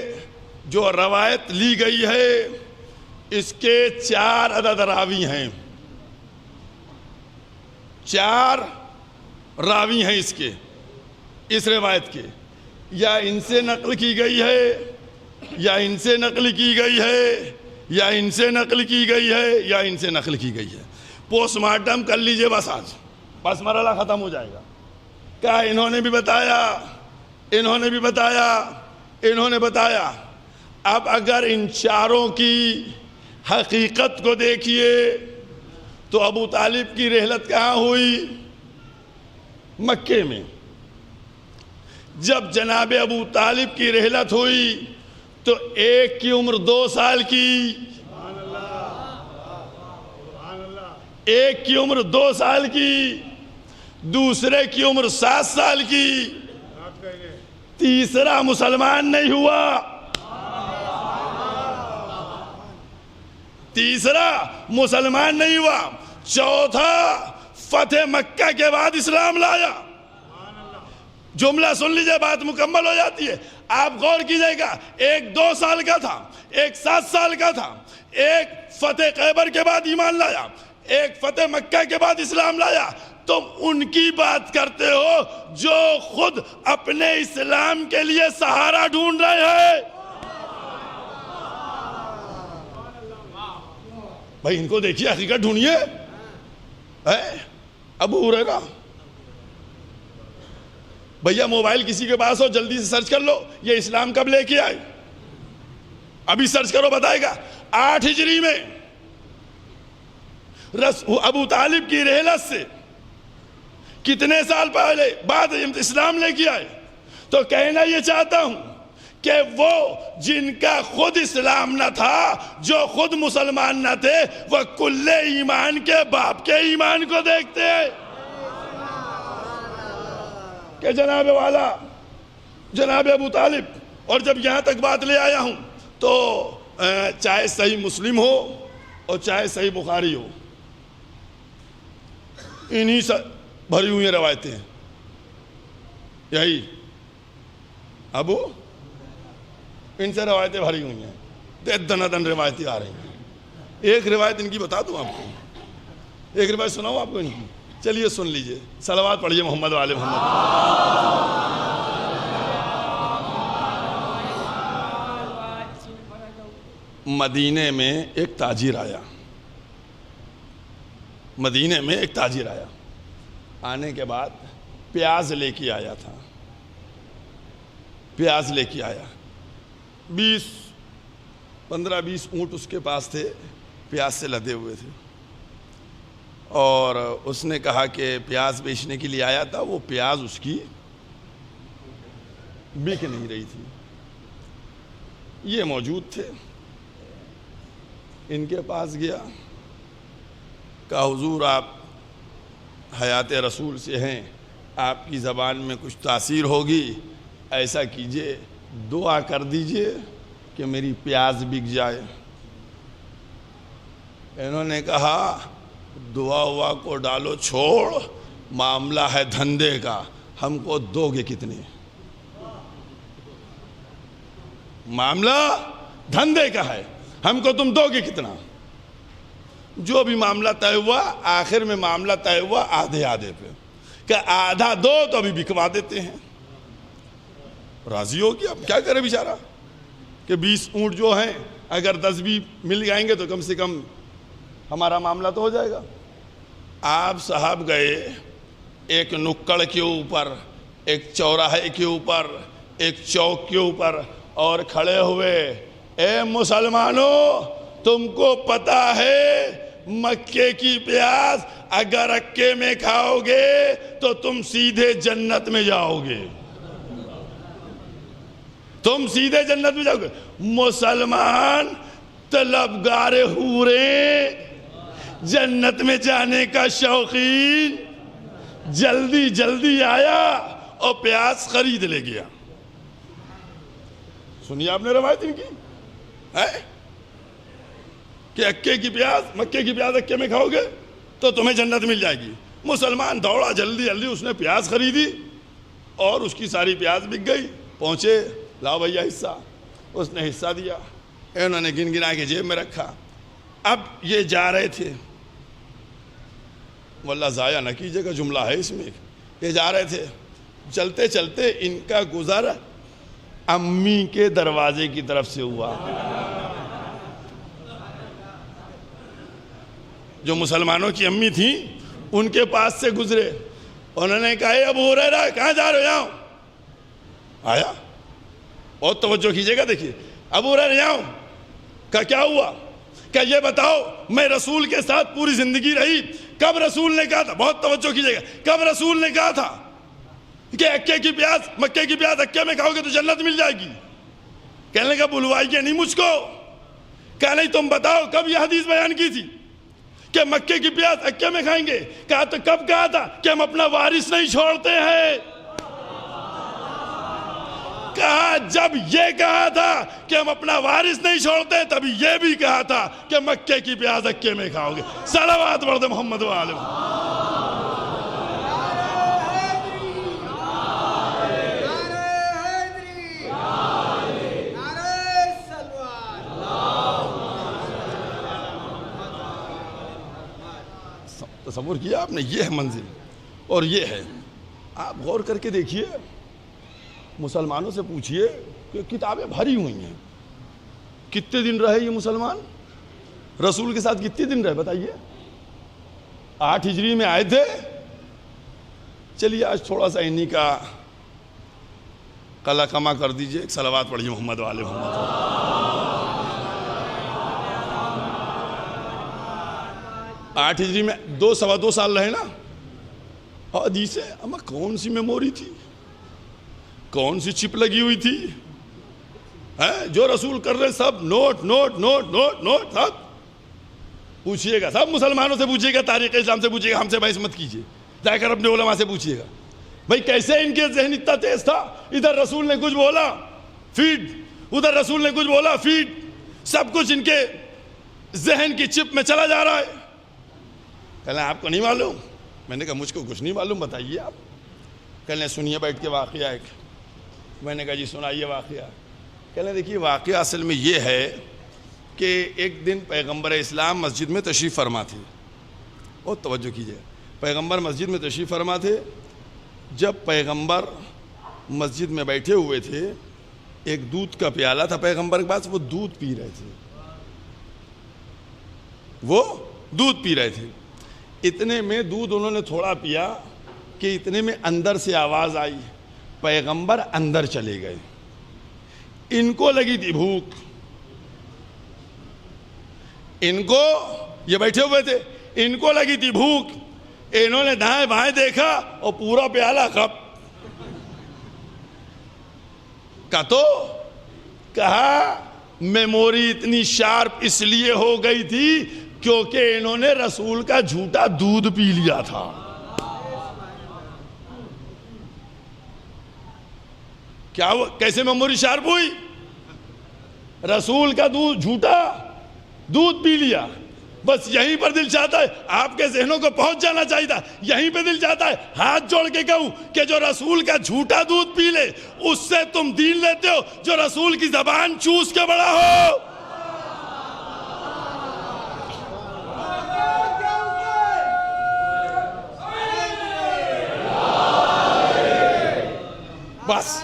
جو روایت لی گئی ہے اس کے 4 عدد راوی ہیں. 4 راوی ہیں اس کے، اس روایت کے. یا ان سے نقل کی گئی ہے، یا ان سے نقل کی گئی ہے، یا ان سے نقل کی گئی ہے، یا ان سے نقل کی گئی ہے. پوسٹ مارٹم کر لیجئے بس. آج بس مرحلہ ختم ہو جائے گا. کہا انہوں نے بھی بتایا، انہوں نے بھی بتایا، انہوں نے بتایا۔ اب اگر ان چاروں کی حقیقت کو دیکھیے تو ابو طالب کی رحلت کہاں ہوئی؟ مکے میں۔ جب جناب ابو طالب کی رحلت ہوئی تو ایک کی عمر 2 سال کی، ایک کی عمر 2 سال کی، دوسرے کی عمر 7 سال کی، تیسرا مسلمان نہیں ہوا، تیسرا مسلمان نہیں ہوا، چوتھا فتح مکہ کے بعد اسلام لایا۔ جملہ سن لیجئے، بات مکمل ہو جاتی ہے۔ آپ غور کیجئے گا، ایک 2 سال کا تھا، ایک 7 سال کا تھا، ایک فتح خیبر کے بعد ایمان لایا، ایک فتح مکہ کے بعد اسلام لایا۔ تم ان کی بات کرتے ہو جو خود اپنے اسلام کے لیے سہارا ڈھونڈ رہے ہیں۔ بھائی ان کو دیکھیے، حقیقت ڈھونڈیے۔ ابو ہریرہ، بھیا موبائل کسی کے پاس ہو جلدی سے سرچ کر لو، یہ اسلام کب لے کے آئے؟ ابھی سرچ کرو، بتائے گا۔ 8 ہجری میں ابو طالب کی رحلت سے کتنے سال پہلے بعد اسلام لے کے آئے؟ تو کہنا یہ چاہتا ہوں کہ وہ جن کا خود اسلام نہ تھا، جو خود مسلمان نہ تھے، وہ کل ایمان کے باپ کے ایمان کو دیکھتے ہیں کہ جناب والا، جناب ابو طالب۔ اور جب یہاں تک بات لے آیا ہوں تو چاہے صحیح مسلم ہو اور چاہے صحیح بخاری ہو، انہی سے بھری ہوئی روایتیں ہیں۔ یہی ابو، ان سے روایتیں بھری ہوئی ہیں، دن روایتیں آ رہی ہیں۔ ایک روایت ان کی بتا دوں آپ کو، ایک روایت سناؤں آپ کو ان کی؟ چلیے سن لیجئے، صلوات پڑھیے محمد والے محمد۔ مدینے میں ایک تاجر آیا، مدینے میں ایک تاجر آیا، آنے کے بعد پیاز لے کے آیا تھا، پیاز لے کے آیا۔ 15-20 اونٹ اس کے پاس تھے، پیاز سے لدے ہوئے تھے، اور اس نے کہا کہ پیاز بیچنے کے لیے آیا تھا۔ وہ پیاز اس کی بک نہیں رہی تھی۔ یہ موجود تھے، ان کے پاس گیا، کہا حضور آپ حیات رسول سے ہیں، آپ کی زبان میں کچھ تاثیر ہوگی، ایسا کیجئے دعا کر دیجئے کہ میری پیاز بک جائے۔ انہوں نے کہا دعا ہوا کو ڈالو، چھوڑ، معاملہ ہے دھندے کا، ہم کو دو گے کتنے؟ معاملہ دھندے کا ہے، ہم کو تم دو گے کتنا؟ جو بھی معاملہ طے ہوا، آخر میں معاملہ طے ہوا آدھے آدھے پہ، کہ آدھا دو تو ابھی بکوا دیتے ہیں۔ راضی ہو گیا، اب کیا کرے بیچارہ، کہ 20 اونٹ جو ہیں اگر 10 بھی مل جائیں گے تو کم سے کم ہمارا معاملہ تو ہو جائے گا۔ آپ صاحب گئے ایک نکڑ کے اوپر، ایک چوراہے کے اوپر، ایک چوک کے اوپر، اور کھڑے ہوئے، اے مسلمانوں، تم کو پتا ہے مکے کی پیاز اگر اکے میں کھاؤ گے تو تم سیدھے جنت میں جاؤ گے، تم سیدھے جنت میں جاؤ گے۔ مسلمان طلبگار حوریں، جنت میں جانے کا شوقین، جلدی جلدی آیا اور پیاز خرید لے گیا۔ سنیے آپ نے روایت ان کی ہے کہ اکے کی پیاز، مکے کی پیاز اکے میں کھاؤ گے تو تمہیں جنت مل جائے گی۔ مسلمان دوڑا، جلدی جلدی اس نے پیاز خریدی اور اس کی ساری پیاز بک گئی۔ پہنچے، لاؤ بھیا حصہ، اس نے حصہ دیا، انہوں نے گن گنا کے جیب میں رکھا۔ اب یہ جا رہے تھے، واللہ ضائع نہ کیجیے گا، جملہ ہے اس میں، یہ جا رہے تھے، چلتے چلتے ان کا گزر امی کے دروازے کی طرف سے ہوا۔ جو مسلمانوں کی امی تھیں ان کے پاس سے گزرے، انہوں نے کہا ابو ہریرہ کہاں جا رہے ہو؟ جاؤ. آیا, بہت توجہ کیجئے گا, دیکھیے ابو ہریرہ جاؤ. کہا کیا ہوا؟ کہ یہ بتاؤ میں رسول کے ساتھ پوری زندگی رہی, کب رسول نے کہا تھا, بہت توجہ کیجئے گا, کب رسول نے کہا تھا کہ اکے کی پیاز, مکے کی پیاز اکے میں کھاؤ گے تو جنت مل جائے گی؟ کہنے لگا بلوائیے نہیں مجھ کو. کہا نہیں تم بتاؤ کب یہ حدیث بیان کی تھی کہ مکے کی پیاز اکے میں کھائیں گے؟ کہا تو کب کہا تھا کہ ہم اپنا وارث نہیں چھوڑتے ہیں؟ کہا جب یہ کہا تھا کہ ہم اپنا وارث نہیں چھوڑتے, تبھی یہ بھی کہا تھا کہ مکے کی پیاز اکے میں کھاؤ گے. صلوات پڑھ دے محمد و آل محمد. تصور کیا آپ نے, یہ ہے منزل اور یہ ہے. آپ غور کر کے دیکھیے, مسلمانوں سے پوچھئے کہ کتابیں بھری ہوئی ہیں, کتنے دن رہے یہ مسلمان رسول کے ساتھ, کتنے دن رہے بتائیے؟ 8 ہجری میں آئے تھے. چلیے آج تھوڑا سا انہی کا قلع کما کر دیجئے. ایک صلوات پڑھیے محمد والے محمد. آٹھ ہجری میں 2 سال رہے نا. حدیث ہے, اما کون سی میموری تھی, کون سی چپ لگی ہوئی تھی, جو رسول کر رہے سب note note note note note. سب پوچھئے گا, سب مسلمانوں سے پوچھئے گا, تاریخ اسلام سے پوچھئے گا, ہم سے بحث مت کیجئے, جا کر اپنے علماء سے پوچھئے گا بھئی کیسے ان کے ذہن اتنا تیز تھا. ادھر رسول نے کچھ بولا فیڈ, ادھر رسول نے کچھ بولا فیڈ, سب کچھ ان کے ذہن کی چپ میں چلا جا رہا ہے. کہنے آپ کو نہیں معلوم؟ میں نے کہا مجھ کو کچھ نہیں معلوم, بتائیے آپ. کہنے سنیے بیٹھ کے واقعہ ایک. میں نے کہا جی سنائیے واقعہ. کہنے دیکھیے واقعہ اصل میں یہ ہے کہ ایک دن پیغمبر اسلام مسجد میں تشریف فرما تھے. بہت توجہ کیجئے, پیغمبر مسجد میں تشریف فرما تھے. جب پیغمبر مسجد میں بیٹھے ہوئے تھے, ایک دودھ کا پیالہ تھا پیغمبر کے پاس, وہ دودھ پی رہے تھے, وہ دودھ پی رہے تھے. اتنے میں دودھ انہوں نے تھوڑا پیا کہ اتنے میں اندر سے آواز آئی, پیغمبر اندر چلے گئے. ان کو لگی تھی بھوک, ان کو, یہ بیٹھے ہوئے تھے, ان کو لگی تھی بھوک. انہوں نے دائیں بائیں دیکھا اور پورا پیالہ کپ کا. تو کہا میموری اتنی شارپ اس لیے ہو گئی تھی کیونکہ انہوں نے رسول کا جھوٹا دودھ پی لیا تھا. کیا وہ کیسے میموری شارپ ہوئی؟ رسول کا دودھ, جھوٹا دودھ پی لیا. بس یہیں پر دل چاہتا ہے, آپ کے ذہنوں کو پہنچ جانا چاہیے تھا. یہیں پہ دل چاہتا ہے ہاتھ جوڑ کے کہوں کہ جو رسول کا جھوٹا دودھ پی لے اس سے تم دین لیتے ہو جو رسول کی زبان چوس کے بڑا ہو. بس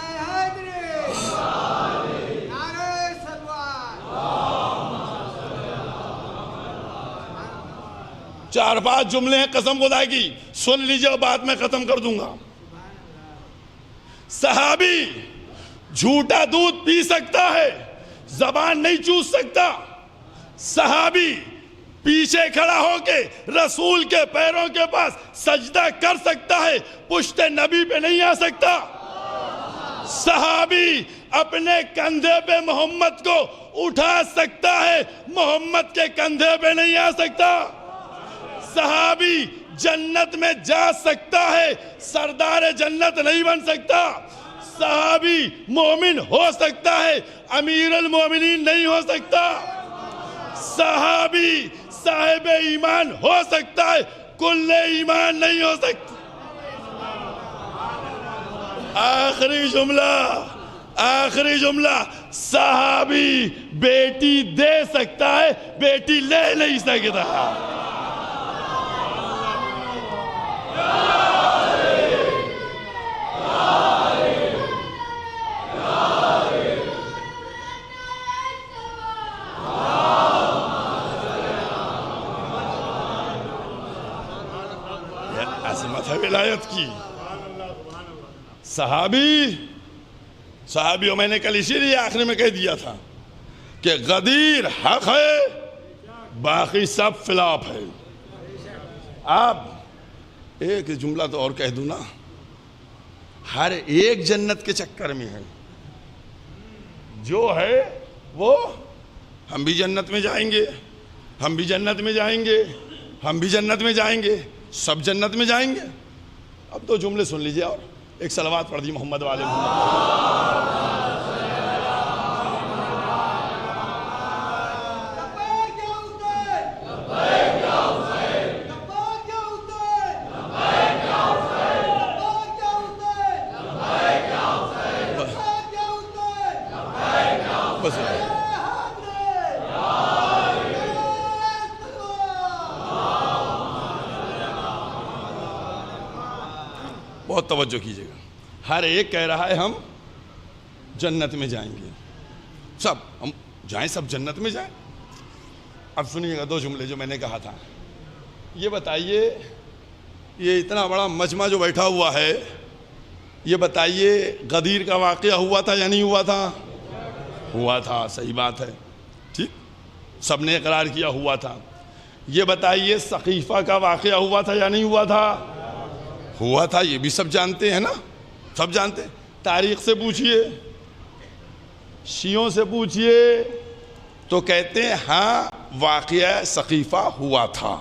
4-5 جملے ہیں قسم خدا کی, سن لیجئے اور بعد میں ختم کر دوں گا. صحابی جھوٹا دودھ پی سکتا ہے, زبان نہیں چوس سکتا. صحابی پیچھے کھڑا ہو کے رسول کے پیروں کے پاس سجدہ کر سکتا ہے, پشت نبی پہ نہیں آ سکتا. صحابی اپنے کندھے پہ محمد کو اٹھا سکتا ہے, محمد کے کندھے پہ نہیں آ سکتا. صحابی جنت میں جا سکتا ہے, سردار جنت نہیں بن سکتا. صحابی مومن ہو سکتا ہے, امیر المومنین نہیں ہو سکتا. صحابی صاحب ایمان ہو سکتا ہے, کل ایمان نہیں ہو سکتا. آخری جملہ, صحابی بیٹی دے سکتا ہے, بیٹی لے نہیں سکتا. عظمت ہے ولایت کی. صحابیوں میں نے کل اسی لیے آخر میں کہہ دیا تھا کہ غدیر حق ہے، باقی سب فلاپ ہے. آپ ایک جملہ تو اور کہہ دوں نا، ہر ایک جنت کے چکر میں ہے. جو ہے وہ ہم بھی جنت میں جائیں گے، ہم بھی جنت میں جائیں گے، ہم بھی جنت میں جائیں گے، سب جنت میں جائیں گے. اب دو جملے سن لیجئے اور ایک صلوات پڑھ دی محمد والے محمد. بہت توجہ کیجیے گا. ہر ایک کہہ رہا ہے ہم جنت میں جائیں گے، سب ہم جائیں، سب جنت میں جائیں. اب سنیے گا دو جملے جو میں نے کہا تھا. یہ بتائیے، یہ اتنا بڑا مجمع جو بیٹھا ہوا ہے، یہ بتائیے غدیر کا واقعہ ہوا تھا یا نہیں ہوا تھا؟ ہوا تھا. صحیح بات ہے، ٹھیک، سب نے اقرار کیا ہوا تھا. یہ بتائیے سقیفہ کا واقعہ ہوا تھا یا نہیں ہوا تھا؟ ہوا تھا. یہ بھی سب جانتے ہیں نا، سب جانتے ہیں. تاریخ سے پوچھئے، شیعوں سے پوچھئے تو کہتے ہیں ہاں واقعہ سقیفہ ہوا تھا،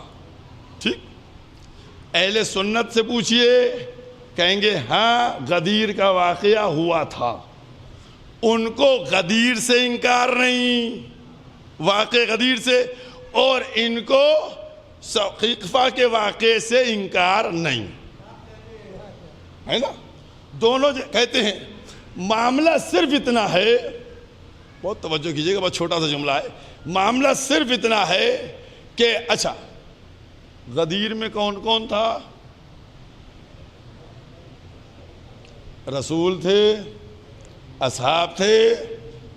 ٹھیک. اہل سنت سے پوچھئے، کہیں گے ہاں غدیر کا واقعہ ہوا تھا. ان کو غدیر سے انکار نہیں، واقع غدیر سے، اور ان کو سقیفہ کے واقعے سے انکار نہیں ہے نا. دونوں کہتے ہیں معاملہ صرف اتنا ہے، بہت توجہ کیجئے گا، بہت چھوٹا سا جملہ ہے. معاملہ صرف اتنا ہے کہ اچھا غدیر میں کون کون تھا؟ رسول تھے، اصحاب تھے،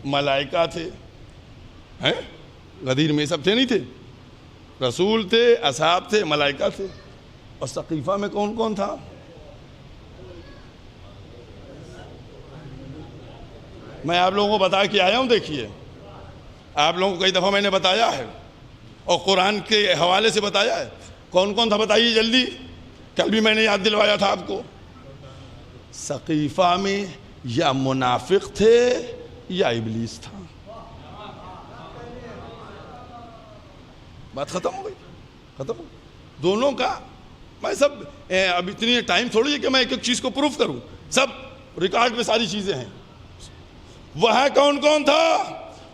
ملائکہ تھے. غدیر میں سب تھے نہیں تھے؟ رسول تھے، اصحاب تھے، ملائکہ تھے. اور سقیفہ میں کون کون تھا؟ میں آپ لوگوں کو بتا کے آیا ہوں. دیکھیے آپ لوگوں کو کئی دفعہ میں نے بتایا ہے اور قرآن کے حوالے سے بتایا ہے. کون کون تھا بتائیے جلدی. کل بھی میں نے یاد دلوایا تھا آپ کو. سقیفہ میں یا منافق تھے یا ابلیس تھا. بات ختم ہو گئی، ختم ہو گئی. دونوں کا میں سب اب اتنی ٹائم تھوڑی ہے کہ میں ایک ایک چیز کو پروف کروں. سب ریکارڈ میں ساری چیزیں ہیں. وہاں کون کون تھا؟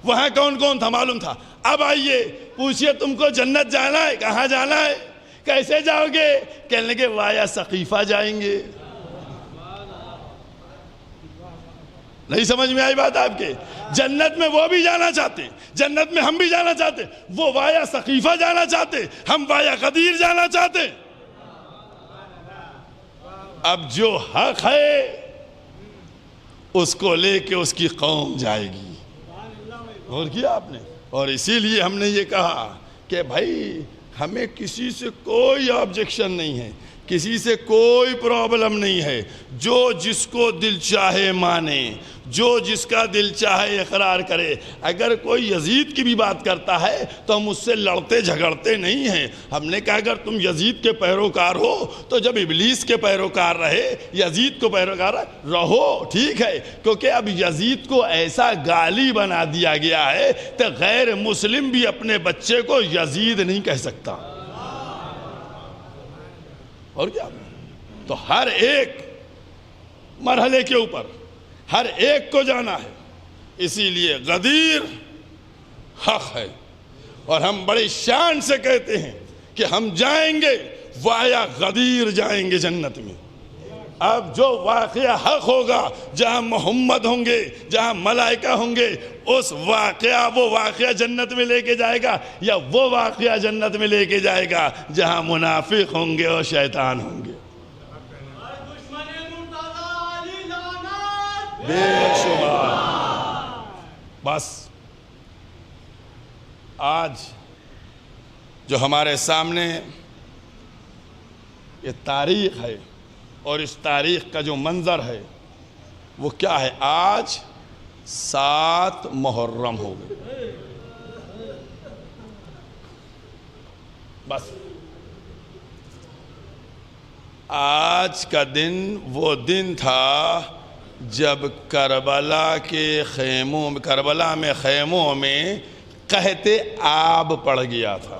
وہاں کون کون تھا معلوم تھا. اب آئیے پوچھئے تم کو جنت جانا ہے، کہاں جانا ہے، کیسے جاؤ گے؟ کہنے لگے وایا سقیفہ جائیں گے. نہیں سمجھ میں آئی بات آپ کے؟ جنت میں وہ بھی جانا چاہتے، جنت میں ہم بھی جانا چاہتے. وہ وایا سقیفہ جانا چاہتے، ہم وایا غدیر جانا چاہتے. اب جو حق ہے اس کو لے کے اس کی قوم جائے گی. اور کیا آپ نے؟ اور اسی لیے ہم نے یہ کہا کہ بھائی ہمیں کسی سے کوئی آبجیکشن نہیں ہے، کسی سے کوئی پرابلم نہیں ہے. جو جس کو دل چاہے مانے، جو جس کا دل چاہے اقرار کرے. اگر کوئی یزید کی بھی بات کرتا ہے تو ہم اس سے لڑتے جھگڑتے نہیں ہیں. ہم نے کہا اگر تم یزید کے پیروکار ہو تو جب ابلیس کے پیروکار رہے، یزید کو پیروکار رہو، ٹھیک ہے. کیونکہ اب یزید کو ایسا گالی بنا دیا گیا ہے کہ غیر مسلم بھی اپنے بچے کو یزید نہیں کہہ سکتا. اور کیا؟ تو ہر ایک مرحلے کے اوپر ہر ایک کو جانا ہے. اسی لیے غدیر حق ہے اور ہم بڑی شان سے کہتے ہیں کہ ہم جائیں گے، وایا غدیر جائیں گے جنت میں. اب جو واقعہ حق ہوگا، جہاں محمد ہوں گے، جہاں ملائکہ ہوں گے، اس وہ واقعہ جنت میں لے کے جائے گا، یا وہ واقعہ جنت میں لے کے جائے گا جہاں منافق ہوں گے اور شیطان ہوں گے. بے شبہ. بس آج جو ہمارے سامنے یہ تاریخ ہے، اور اس تاریخ کا جو منظر ہے وہ کیا ہے؟ آج 7 محرم ہو گئے، بس آج کا دن وہ دن تھا جب کربلا میں خیموں میں قحط آب پڑ گیا تھا۔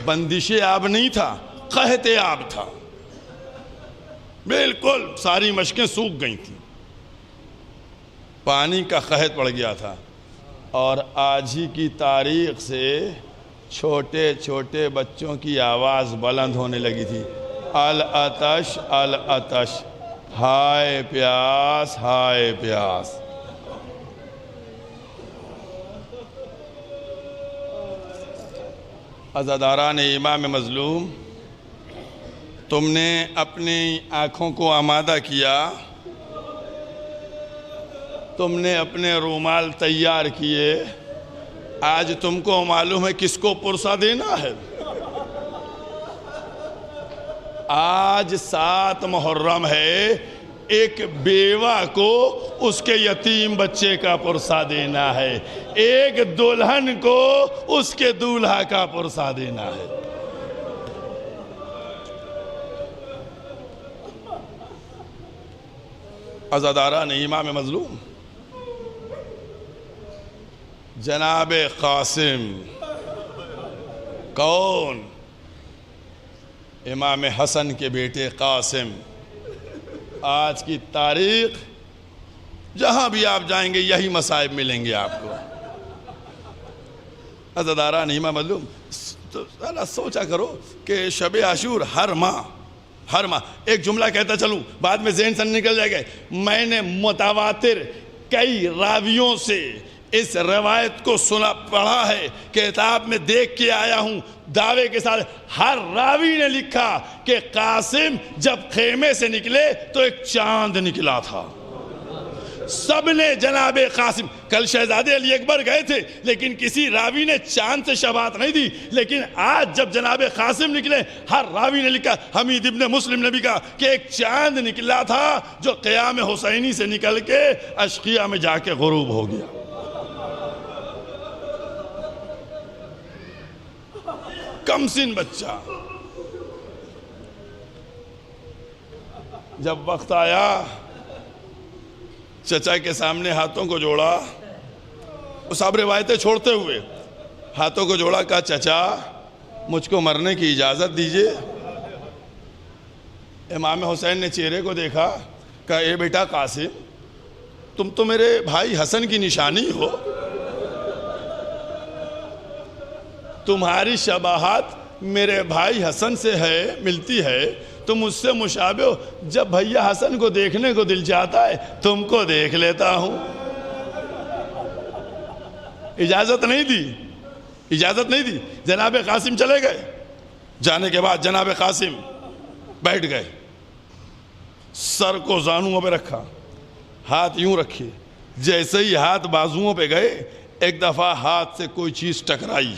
بندش آب نہیں تھا، قحط آب تھا، بالکل ساری مشکیں سوکھ گئی تھیں، پانی کا قحط پڑ گیا تھا۔ اور آج ہی کی تاریخ سے چھوٹے چھوٹے بچوں کی آواز بلند ہونے لگی تھی، العطش العطش، ہائے پیاس ہائے پیاس۔ عزاداران امام مظلوم، تم نے اپنی آنکھوں کو آمادہ کیا، تم نے اپنے رومال تیار کیے، آج تم کو معلوم ہے کس کو پرسہ دینا ہے؟ آج 7 محرم ہے، ایک بیوہ کو اس کے یتیم بچے کا پرسہ دینا ہے، ایک دلہن کو اس کے دولہا کا پرسہ دینا ہے۔ عزاداران امام مظلوم، جناب قاسم کون؟ امام حسن کے بیٹے قاسم۔ آج کی تاریخ جہاں بھی آپ جائیں گے یہی مصائب ملیں گے آپ کو۔ عزاداران امام مظلوم، سوچا کرو کہ شب عاشور ہر ماہ ایک جملہ کہتا چلوں، بعد میں ذہن سے نکل جائے گا۔ میں نے متواتر کئی راویوں سے اس روایت کو پڑھا ہے، کتاب میں دیکھ کے آیا ہوں، دعوے کے ساتھ ہر راوی نے لکھا کہ قاسم جب خیمے سے نکلے تو ایک چاند نکلا تھا۔ سب نے جناب قاسم، کل شہزادے علی اکبر گئے تھے لیکن کسی راوی نے چاند سے شباہت نہیں دی، لیکن آج جب جناب قاسم نکلے ہر راوی نے لکھا، حمید ابن مسلم نے بھی کہا کہ ایک چاند نکلا تھا جو قیام حسینی سے نکل کے اشقیہ میں جا کے غروب ہو گیا۔ کم سن بچہ، جب وقت آیا چچا کے سامنے ہاتھوں کو جوڑا، وہ سب روایتیں چھوڑتے ہوئے ہاتھوں کو جوڑا، کہا چچا مجھ کو مرنے کی اجازت دیجئے۔ امام حسین نے چہرے کو دیکھا، کہا اے بیٹا قاسم، تم تو میرے بھائی حسن کی نشانی ہو، تمہاری شباہت میرے بھائی حسن سے ہے، ملتی ہے، تم اس سے مشابہ ہو، جب بھیا حسن کو دیکھنے کو دل چاہتا ہے تم کو دیکھ لیتا ہوں۔ اجازت نہیں دی، جناب قاسم چلے گئے۔ جانے کے بعد جناب قاسم بیٹھ گئے، سر کو زانوؤں پہ رکھا، ہاتھ یوں رکھے، جیسے ہی ہاتھ بازوؤں پہ گئے ایک دفعہ ہاتھ سے کوئی چیز ٹکرائی،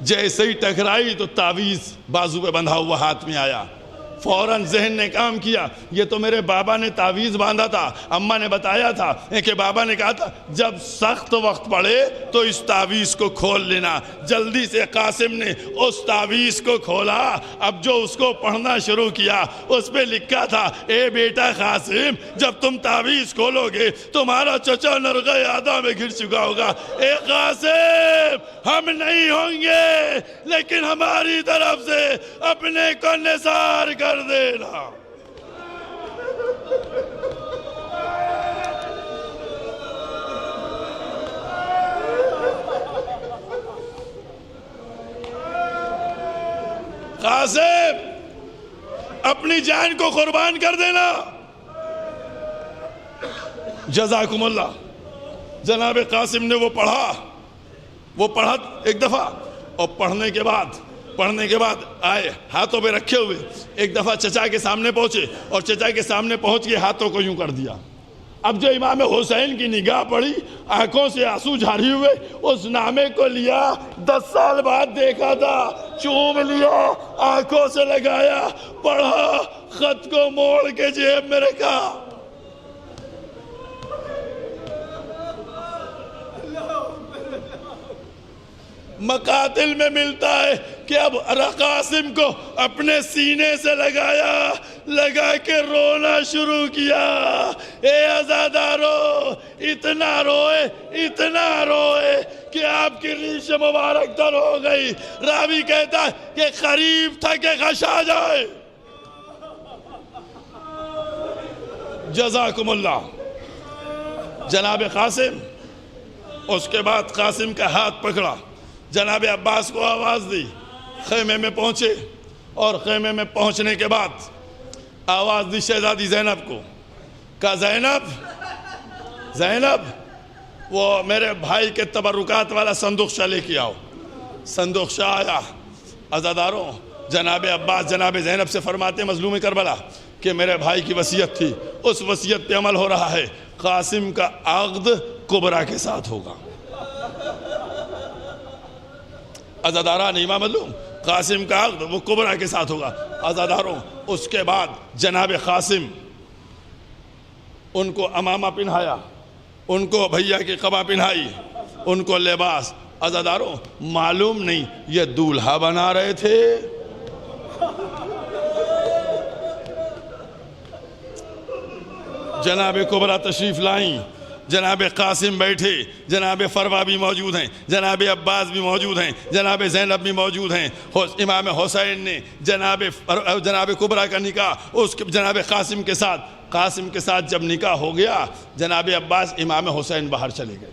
جیسے ہی ٹکرائی تو تعویذ بازو پہ بندھا ہوا ہاتھ میں آیا۔ فوراً ذہن نے کام کیا، یہ تو میرے بابا نے تعویذ باندھا تھا، اماں نے بتایا تھا کہ بابا نے کہا تھا جب سخت وقت پڑے تو اس تعویذ کو کھول لینا۔ جلدی سے قاسم نے اس تعویذ کو کھولا، اب جو اس کو پڑھنا شروع کیا اس پہ لکھا تھا، اے بیٹا قاسم جب تم تعویذ کھولو گے تمہارا چچا نرغہ یادہ میں گر چکا ہوگا، اے قاسم ہم نہیں ہوں گے لیکن ہماری طرف سے اپنے کو نثار کر دینا۔ قاسم اپنی جان کو قربان کر دینا۔ جزاکم اللہ۔ جناب قاسم نے وہ پڑھا ایک دفعہ، اور پڑھنے کے بعد آئے ہاتھوں پہ رکھے ہوئے، ایک دفعہ چچا کے سامنے پہنچے اور چچا کے سامنے پہنچ کے ہاتھوں کو یوں کر دیا، اب جو امام حسین کی نگاہ پڑی، آنکھوں سے آنسو جاری ہوئے، اس نامے کو لیا، 10 سال بعد دیکھا تھا، چوم لیا، آنکھوں سے لگایا، پڑھا، خط کو موڑ کے جیب میں رکھا۔ مقاتل میں ملتا ہے کہ اب قاسم کو اپنے سینے سے لگا کے رونا شروع کیا۔ اے عزادارو، اتنا روئے کہ آپ کی ریش مبارک تر ہو گئی۔ راوی کہتا ہے کہ قریب تھا کہ غش آ جائے۔ جزاکم اللہ۔ جناب قاسم، اس کے بعد قاسم کا ہاتھ پکڑا، جناب عباس کو آواز دی، خیمے میں پہنچے، اور خیمے میں پہنچنے کے بعد آواز دی شہزادی زینب کو، کہا زینب وہ میرے بھائی کے تبرکات والا صندوق لے کے آؤ۔ صندوق آیا۔ عزاداروں، جناب عباس جناب زینب سے فرماتے مظلوم کربلا کہ میرے بھائی کی وصیت تھی، اس وصیت پہ عمل ہو رہا ہے، قاسم کا عقد کبرا کے ساتھ ہوگا۔ عزاداران امام معلوم، قاسم کا عقد وہ کبرا کے ساتھ ہوگا۔ عزاداروں، اس کے بعد جناب قاسم ان کو امامہ پہنایا، ان کو بھیا کی قبا پہنائی، ان کو لباس۔ عزاداروں، معلوم نہیں یہ دولہا بنا رہے تھے۔ جناب کبرا تشریف لائیں، جناب قاسم بیٹھے، جناب فروا بھی موجود ہیں، جناب عباس بھی موجود ہیں، جناب زینب بھی موجود ہیں۔ امام حسین نے جناب کبرا کا نکاح جناب قاسم کے ساتھ جب نکاح ہو گیا، جناب عباس امام حسین باہر چلے گئے۔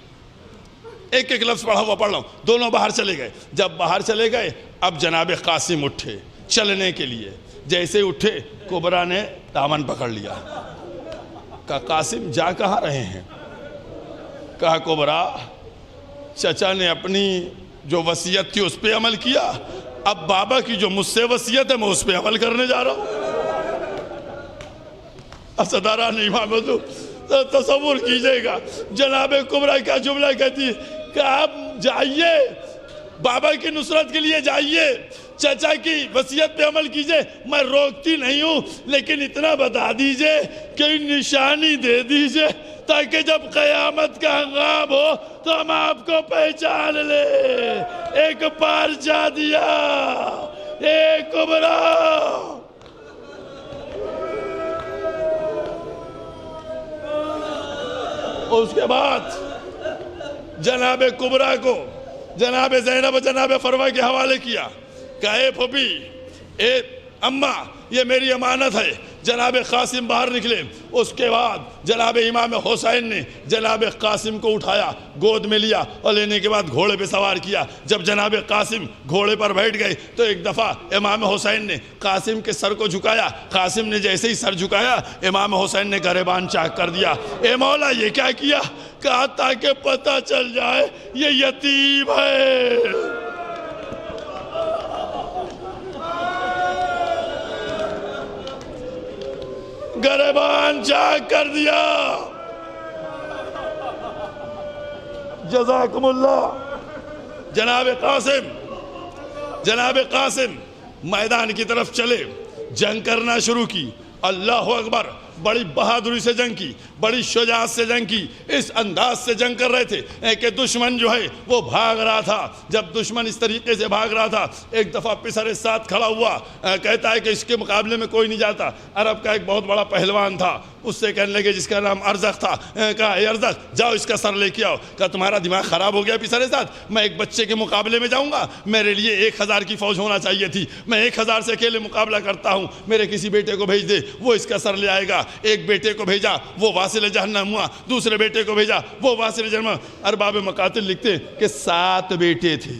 ایک لفظ پڑھا ہوا پڑھ لوں، دونوں باہر چلے گئے۔ جب باہر چلے گئے، اب جناب قاسم اٹھے چلنے کے لیے، جیسے اٹھے کبرا نے دامن پکڑ لیا۔ کہا قاسم جا کہاں رہے ہیں؟ کہا کبرا، چچا نے اپنی جو وصیت تھی اس پہ عمل کیا، اب بابا کی جو مجھ سے وصیت ہے میں اس پہ عمل کرنے جا رہا ہوں۔ عزاداران امام حضور، تصور کیجئے گا جناب کبرا کیا جملہ کہتی ہے کہ آپ جائیے، بابا کی نصرت کے لیے جائیے، چچا کی وصیت پہ عمل کیجئے، میں روکتی نہیں ہوں، لیکن اتنا بتا دیجئے کہ نشانی دے دیجئے تاکہ جب قیامت کا ہنگام ہو تو ہم آپ کو پہچان لے۔ ایک پارچہ دیا، ایک کبرا۔ اس کے بعد جناب کبرا کو جناب زینب و جناب فروا کے حوالے کیا کہ اے پھوپھی، اے اماں، یہ میری امانت ہے۔ جناب قاسم باہر نکلے، اس کے بعد جناب امام حسین نے جناب قاسم کو اٹھایا، گود میں لیا، اور لینے کے بعد گھوڑے پہ سوار کیا۔ جب جناب قاسم گھوڑے پر بیٹھ گئے تو ایک دفعہ امام حسین نے قاسم کے سر کو جھکایا۔ قاسم نے جیسے ہی سر جھکایا، امام حسین نے گریبان چاک کر دیا۔ اے مولا، یہ کیا کیا؟ کہا تاکہ پتہ چل جائے یہ یتیم ہے۔ گریبان چاک کر دیا۔ جزاکم اللہ۔ جناب قاسم میدان کی طرف چلے، جنگ کرنا شروع کی۔ اللہ اکبر، بڑی بہادری سے جنگ کی، بڑی شجاعت سے جنگ کی، اس انداز سے جنگ کر رہے تھے کہ دشمن جو ہے وہ بھاگ رہا تھا۔ جب دشمن اس طریقے سے بھاگ رہا تھا، ایک دفعہ پسر ساتھ کھڑا ہوا، کہتا ہے کہ اس کے مقابلے میں کوئی نہیں جاتا۔ عرب کا ایک بہت بڑا پہلوان تھا، اس سے کہنے لگے، جس کا نام ارزق تھا، کہا اے ارزق، جاؤ اس کا سر لے کے آؤ۔ کہا تمہارا دماغ خراب ہو گیا پسر ساتھ، میں ایک بچے کے مقابلے میں جاؤں گا؟ میرے لیے 1000 کی فوج ہونا چاہیے تھی، میں 1000 سے اکیلے مقابلہ کرتا ہوں، میرے کسی بیٹے کو بھیج دے، وہ اس کا سر لے آئے گا۔ ایک بیٹے کو بھیجا، وہ واصل جہنم ہوا، دوسرے بیٹے کو بھیجا، وہ واصل جہنم۔ ارباب مقاتل لکھتے ہیں کہ 7 بیٹے تھے،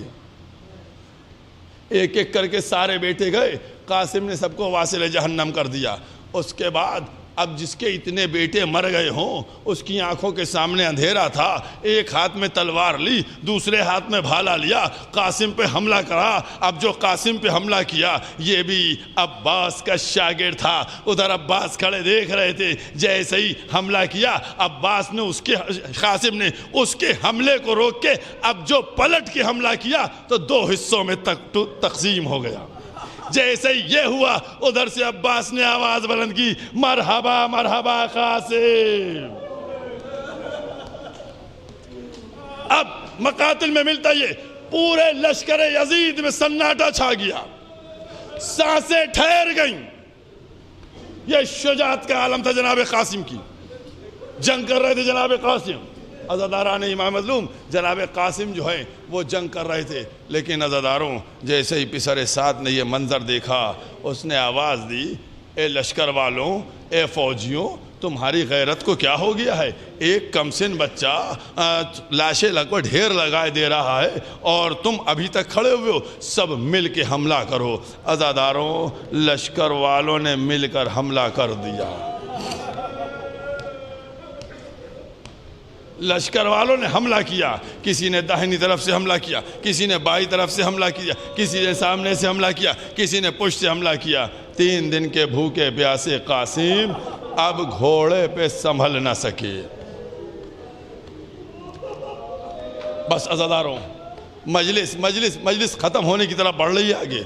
ایک ایک کر کے سارے بیٹے گئے، قاسم نے سب کو واصل جہنم کر دیا۔ اس کے بعد اب جس کے اتنے بیٹے مر گئے ہوں، اس کی آنکھوں کے سامنے اندھیرا تھا، ایک ہاتھ میں تلوار لی، دوسرے ہاتھ میں بھالا لیا، قاسم پہ حملہ کرا۔ اب جو قاسم پہ حملہ کیا یہ بھی عباس کا شاگرد تھا، ادھر عباس کھڑے دیکھ رہے تھے، جیسے ہی حملہ کیا عباس نے قاسم نے اس کے حملے کو روک کے اب جو پلٹ کے حملہ کیا تو 2 حصوں میں تقسیم ہو گیا۔ جیسے یہ ہوا ادھر سے عباس نے آواز بلند کی، مرحبا مرحبا قاسم۔ اب مقاتل میں ملتا یہ، پورے لشکر یزید میں سناٹا چھا گیا، سانسیں ٹھہر گئیں۔ یہ شجاعت کا عالم تھا جناب قاسم کی، جنگ کر رہے تھے جناب قاسم۔ عزاداران امام مظلوم جناب قاسم جو ہے وہ جنگ کر رہے تھے، لیکن عزاداروں جیسے ہی پسر سعد نے یہ منظر دیکھا، اس نے آواز دی، اے لشکر والوں، اے فوجیوں، تمہاری غیرت کو کیا ہو گیا ہے؟ ایک کم سن بچہ لاشیں لگو ڈھیر لگائے دے رہا ہے اور تم ابھی تک کھڑے ہوئے ہو، سب مل کے حملہ کرو۔ عزاداروں لشکر والوں نے مل کر حملہ کر دیا۔ لشکر والوں نے حملہ کیا، کسی نے داہنی طرف سے حملہ کیا، کسی نے بائیں طرف سے حملہ کیا، کسی نے سامنے سے حملہ کیا، کسی نے پشت سے حملہ کیا۔ 3 دن کے بھوکے پیاسے قاسم اب گھوڑے پہ سنبھل نہ سکے۔ بس عزاداروں مجلس ختم ہونے کی طرف بڑھ رہی ہے آگے،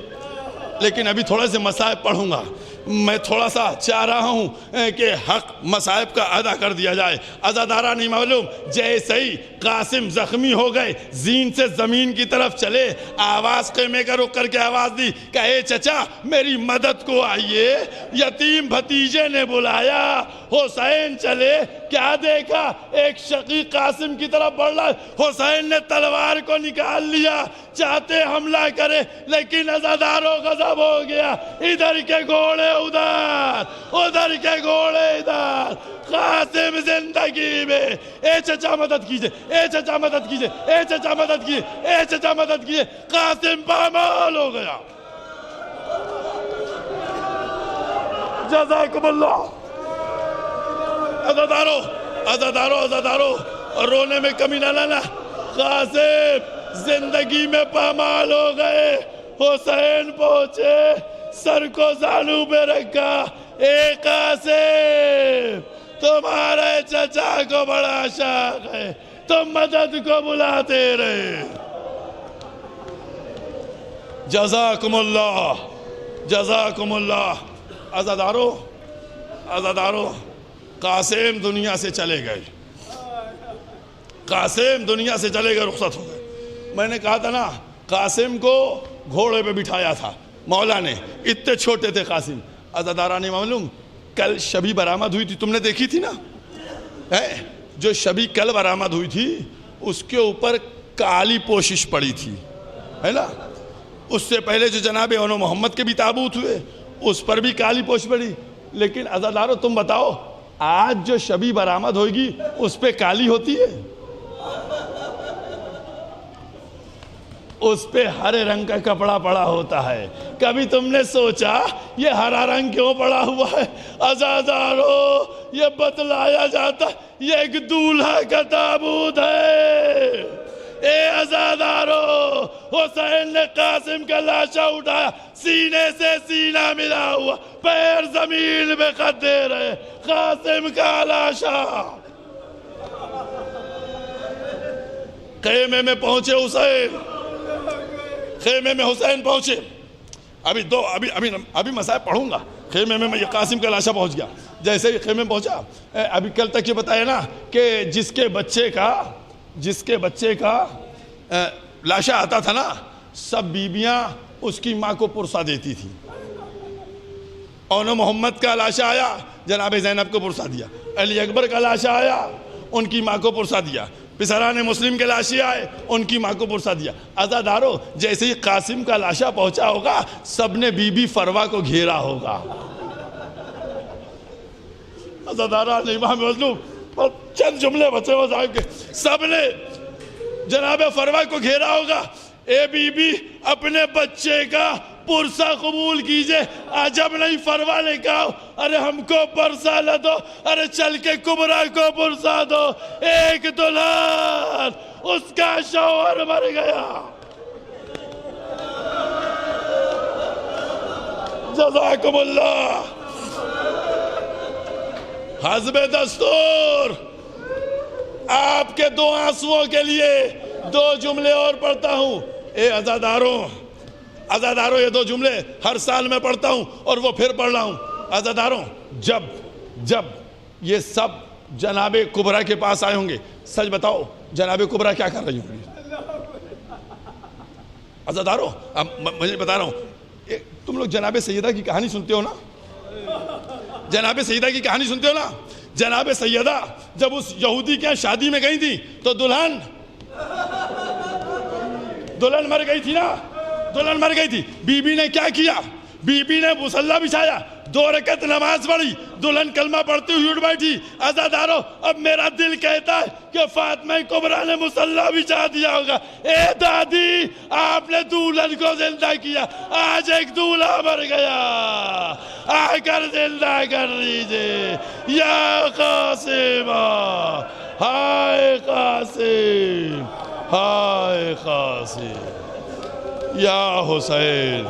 لیکن ابھی تھوڑے سے مصائب پڑھوں گا۔ میں تھوڑا سا چاہ رہا ہوں کہ حق مصائب کا ادا کر دیا جائے۔ عزاداران معلوم جیسے ہی قاسم زخمی ہو گئے، زین سے زمین کی طرف چلے، آواز خیمے کا رخ کر کے آواز دی کہ اے چچا میری مدد کو آئیے۔ یتیم بھتیجے نے بلایا، حسین چلے، کیا دیکھا؟ ایک شقیق قاسم کی طرف بڑھ رہا ہے۔ حسین نے تلوار کو نکال لیا، چاہتے حملہ کرے، لیکن عزاداروں غضب ہو گیا۔ ادھر کے گھوڑے ادھر کے گھوڑے ادھر۔ قاسم زندگی میں اے چچا مدد کیجئے، اے چچا مدد کیجئے، اے چچا مدد کیجئے، اے چچا مدد کیجئے۔ قاسم پامال ہو گیا۔ جزاکم اللہ۔ عزادارو رونے میں کمی نہ لانا۔ قاسم زندگی میں پامال ہو گئے۔ حسین پہنچے، سر کو زانو پہ رکھا، اے قاسم تمہارے چچا کو بڑا شوق ہے، تم مدد کو بلاتے رہے۔ جزاکم اللہ، جزاکم اللہ۔ عزادارو قاسم دنیا سے چلے گئے، قاسم دنیا سے چلے گئے، رخصت ہو گئے۔ میں نے کہا تھا نا قاسم کو گھوڑے پہ بٹھایا تھا مولا نے، اتنے چھوٹے تھے قاسم۔ عزاداران معلوم کل شبی برآمد ہوئی تھی، تم نے دیکھی تھی نا؟ جو شبی کل برآمد ہوئی تھی اس کے اوپر کالی پوشش پڑی تھی، ہے نا؟ اس سے پہلے جو جناب اونو محمد کے بھی تابوت ہوئے اس پر بھی کالی پوش پڑی۔ لیکن عزادارو تم بتاؤ آج جو شبی برآمد ہوئے گی اس پہ کالی ہوتی ہے؟ اس پہ ہرے رنگ کا کپڑا پڑا ہوتا ہے۔ کبھی تم نے سوچا یہ ہرا رنگ کیوں پڑا ہوا ہے؟ عزادارو یہ بتلایا جاتا یہ ایک دولہا کا تابوت ہے۔ اے عزادارو حسین نے قاسم کا لاشا اٹھایا، سینے سے سینہ ملا ہوا، پیر زمین میں خط دے رہے، قاسم کا لاشا۔ خیمے میں پہنچے حسین، خیمے میں حسین پہنچے۔ ابھی مسائل پڑھوں گا۔ خیمے میں یہ قاسم کا لاشا پہنچ گیا۔ جیسے ہی خیمے میں پہنچا، ابھی کل تک یہ بتایا نا کہ جس کے بچے کا لاشا آتا تھا نا، سب بیبیاں اس کی ماں کو پرسا دیتی تھی۔ اونو محمد کا لاشا آیا، جناب زینب کو پرسا دیا۔ علی اکبر کا لاشا آیا، ان کی ماں کو پرسا دیا۔ پسران مسلم کے لاشے آئے، ان کی ماں کو پرسا دیا۔ عزادارو جیسے ہی قاسم کا لاشا پہنچا ہوگا سب نے بی بی فروا کو گھیرا ہوگا۔ عزاداران امام مظلوم چند جملے بچے ہو صاحب کے، سب نے جناب فروا کو گھیرا ہوگا۔ اے بی بی اپنے بچے کا پرسہ قبول کیجئے. عجب نہیں فروا نے کہا ارے ہم کو پرسہ نہ دو, ارے چل کے کبریٰ کو پرسہ دو. ایک دلہن, اس کا شوہر مر گیا. جزاکم اللہ. حسب دستور آپ کے 2 آنسوؤں کے لیے 2 جملے اور پڑھتا ہوں. اے عزاداروں, یہ 2 جملے ہر سال میں پڑھتا ہوں اور وہ پھر پڑھ رہا ہوں. عزاداروں, جب یہ سب جناب کبریٰ کے پاس آئے ہوں گے, سچ بتاؤ جناب کبریٰ کیا کر رہی ہوں گی؟ عزاداروں, اب مجھے بتا رہا ہوں, تم لوگ جناب سیدہ کی کہانی سنتے ہو نا؟ جناب سیدہ کی کہانی سنتے ہو نا؟ جناب سیدہ جب اس یہودی کے شادی میں گئی تھی تو دلہن مر گئی تھی نا, دلہن مر گئی تھی. بی بی نے کیا کیا؟ بی بی نے مصلی بچھایا, 2 رکعت نماز پڑھی, دلہن کلمہ پڑھتی ہوئی اٹھ بیٹھی. عزاداروں, اب میرا دل کہتا ہے کہ فاطمہ کبریٰ نے مصلی بچھا دیا ہوگا. اے دادی, آپ نے دلہن کو زندہ کیا, آج ایک دولہا مر گیا, آ کر زندہ کر لیجئے. یا قاسم, ہائے قاسم, ہائے قاسم, یا حسین.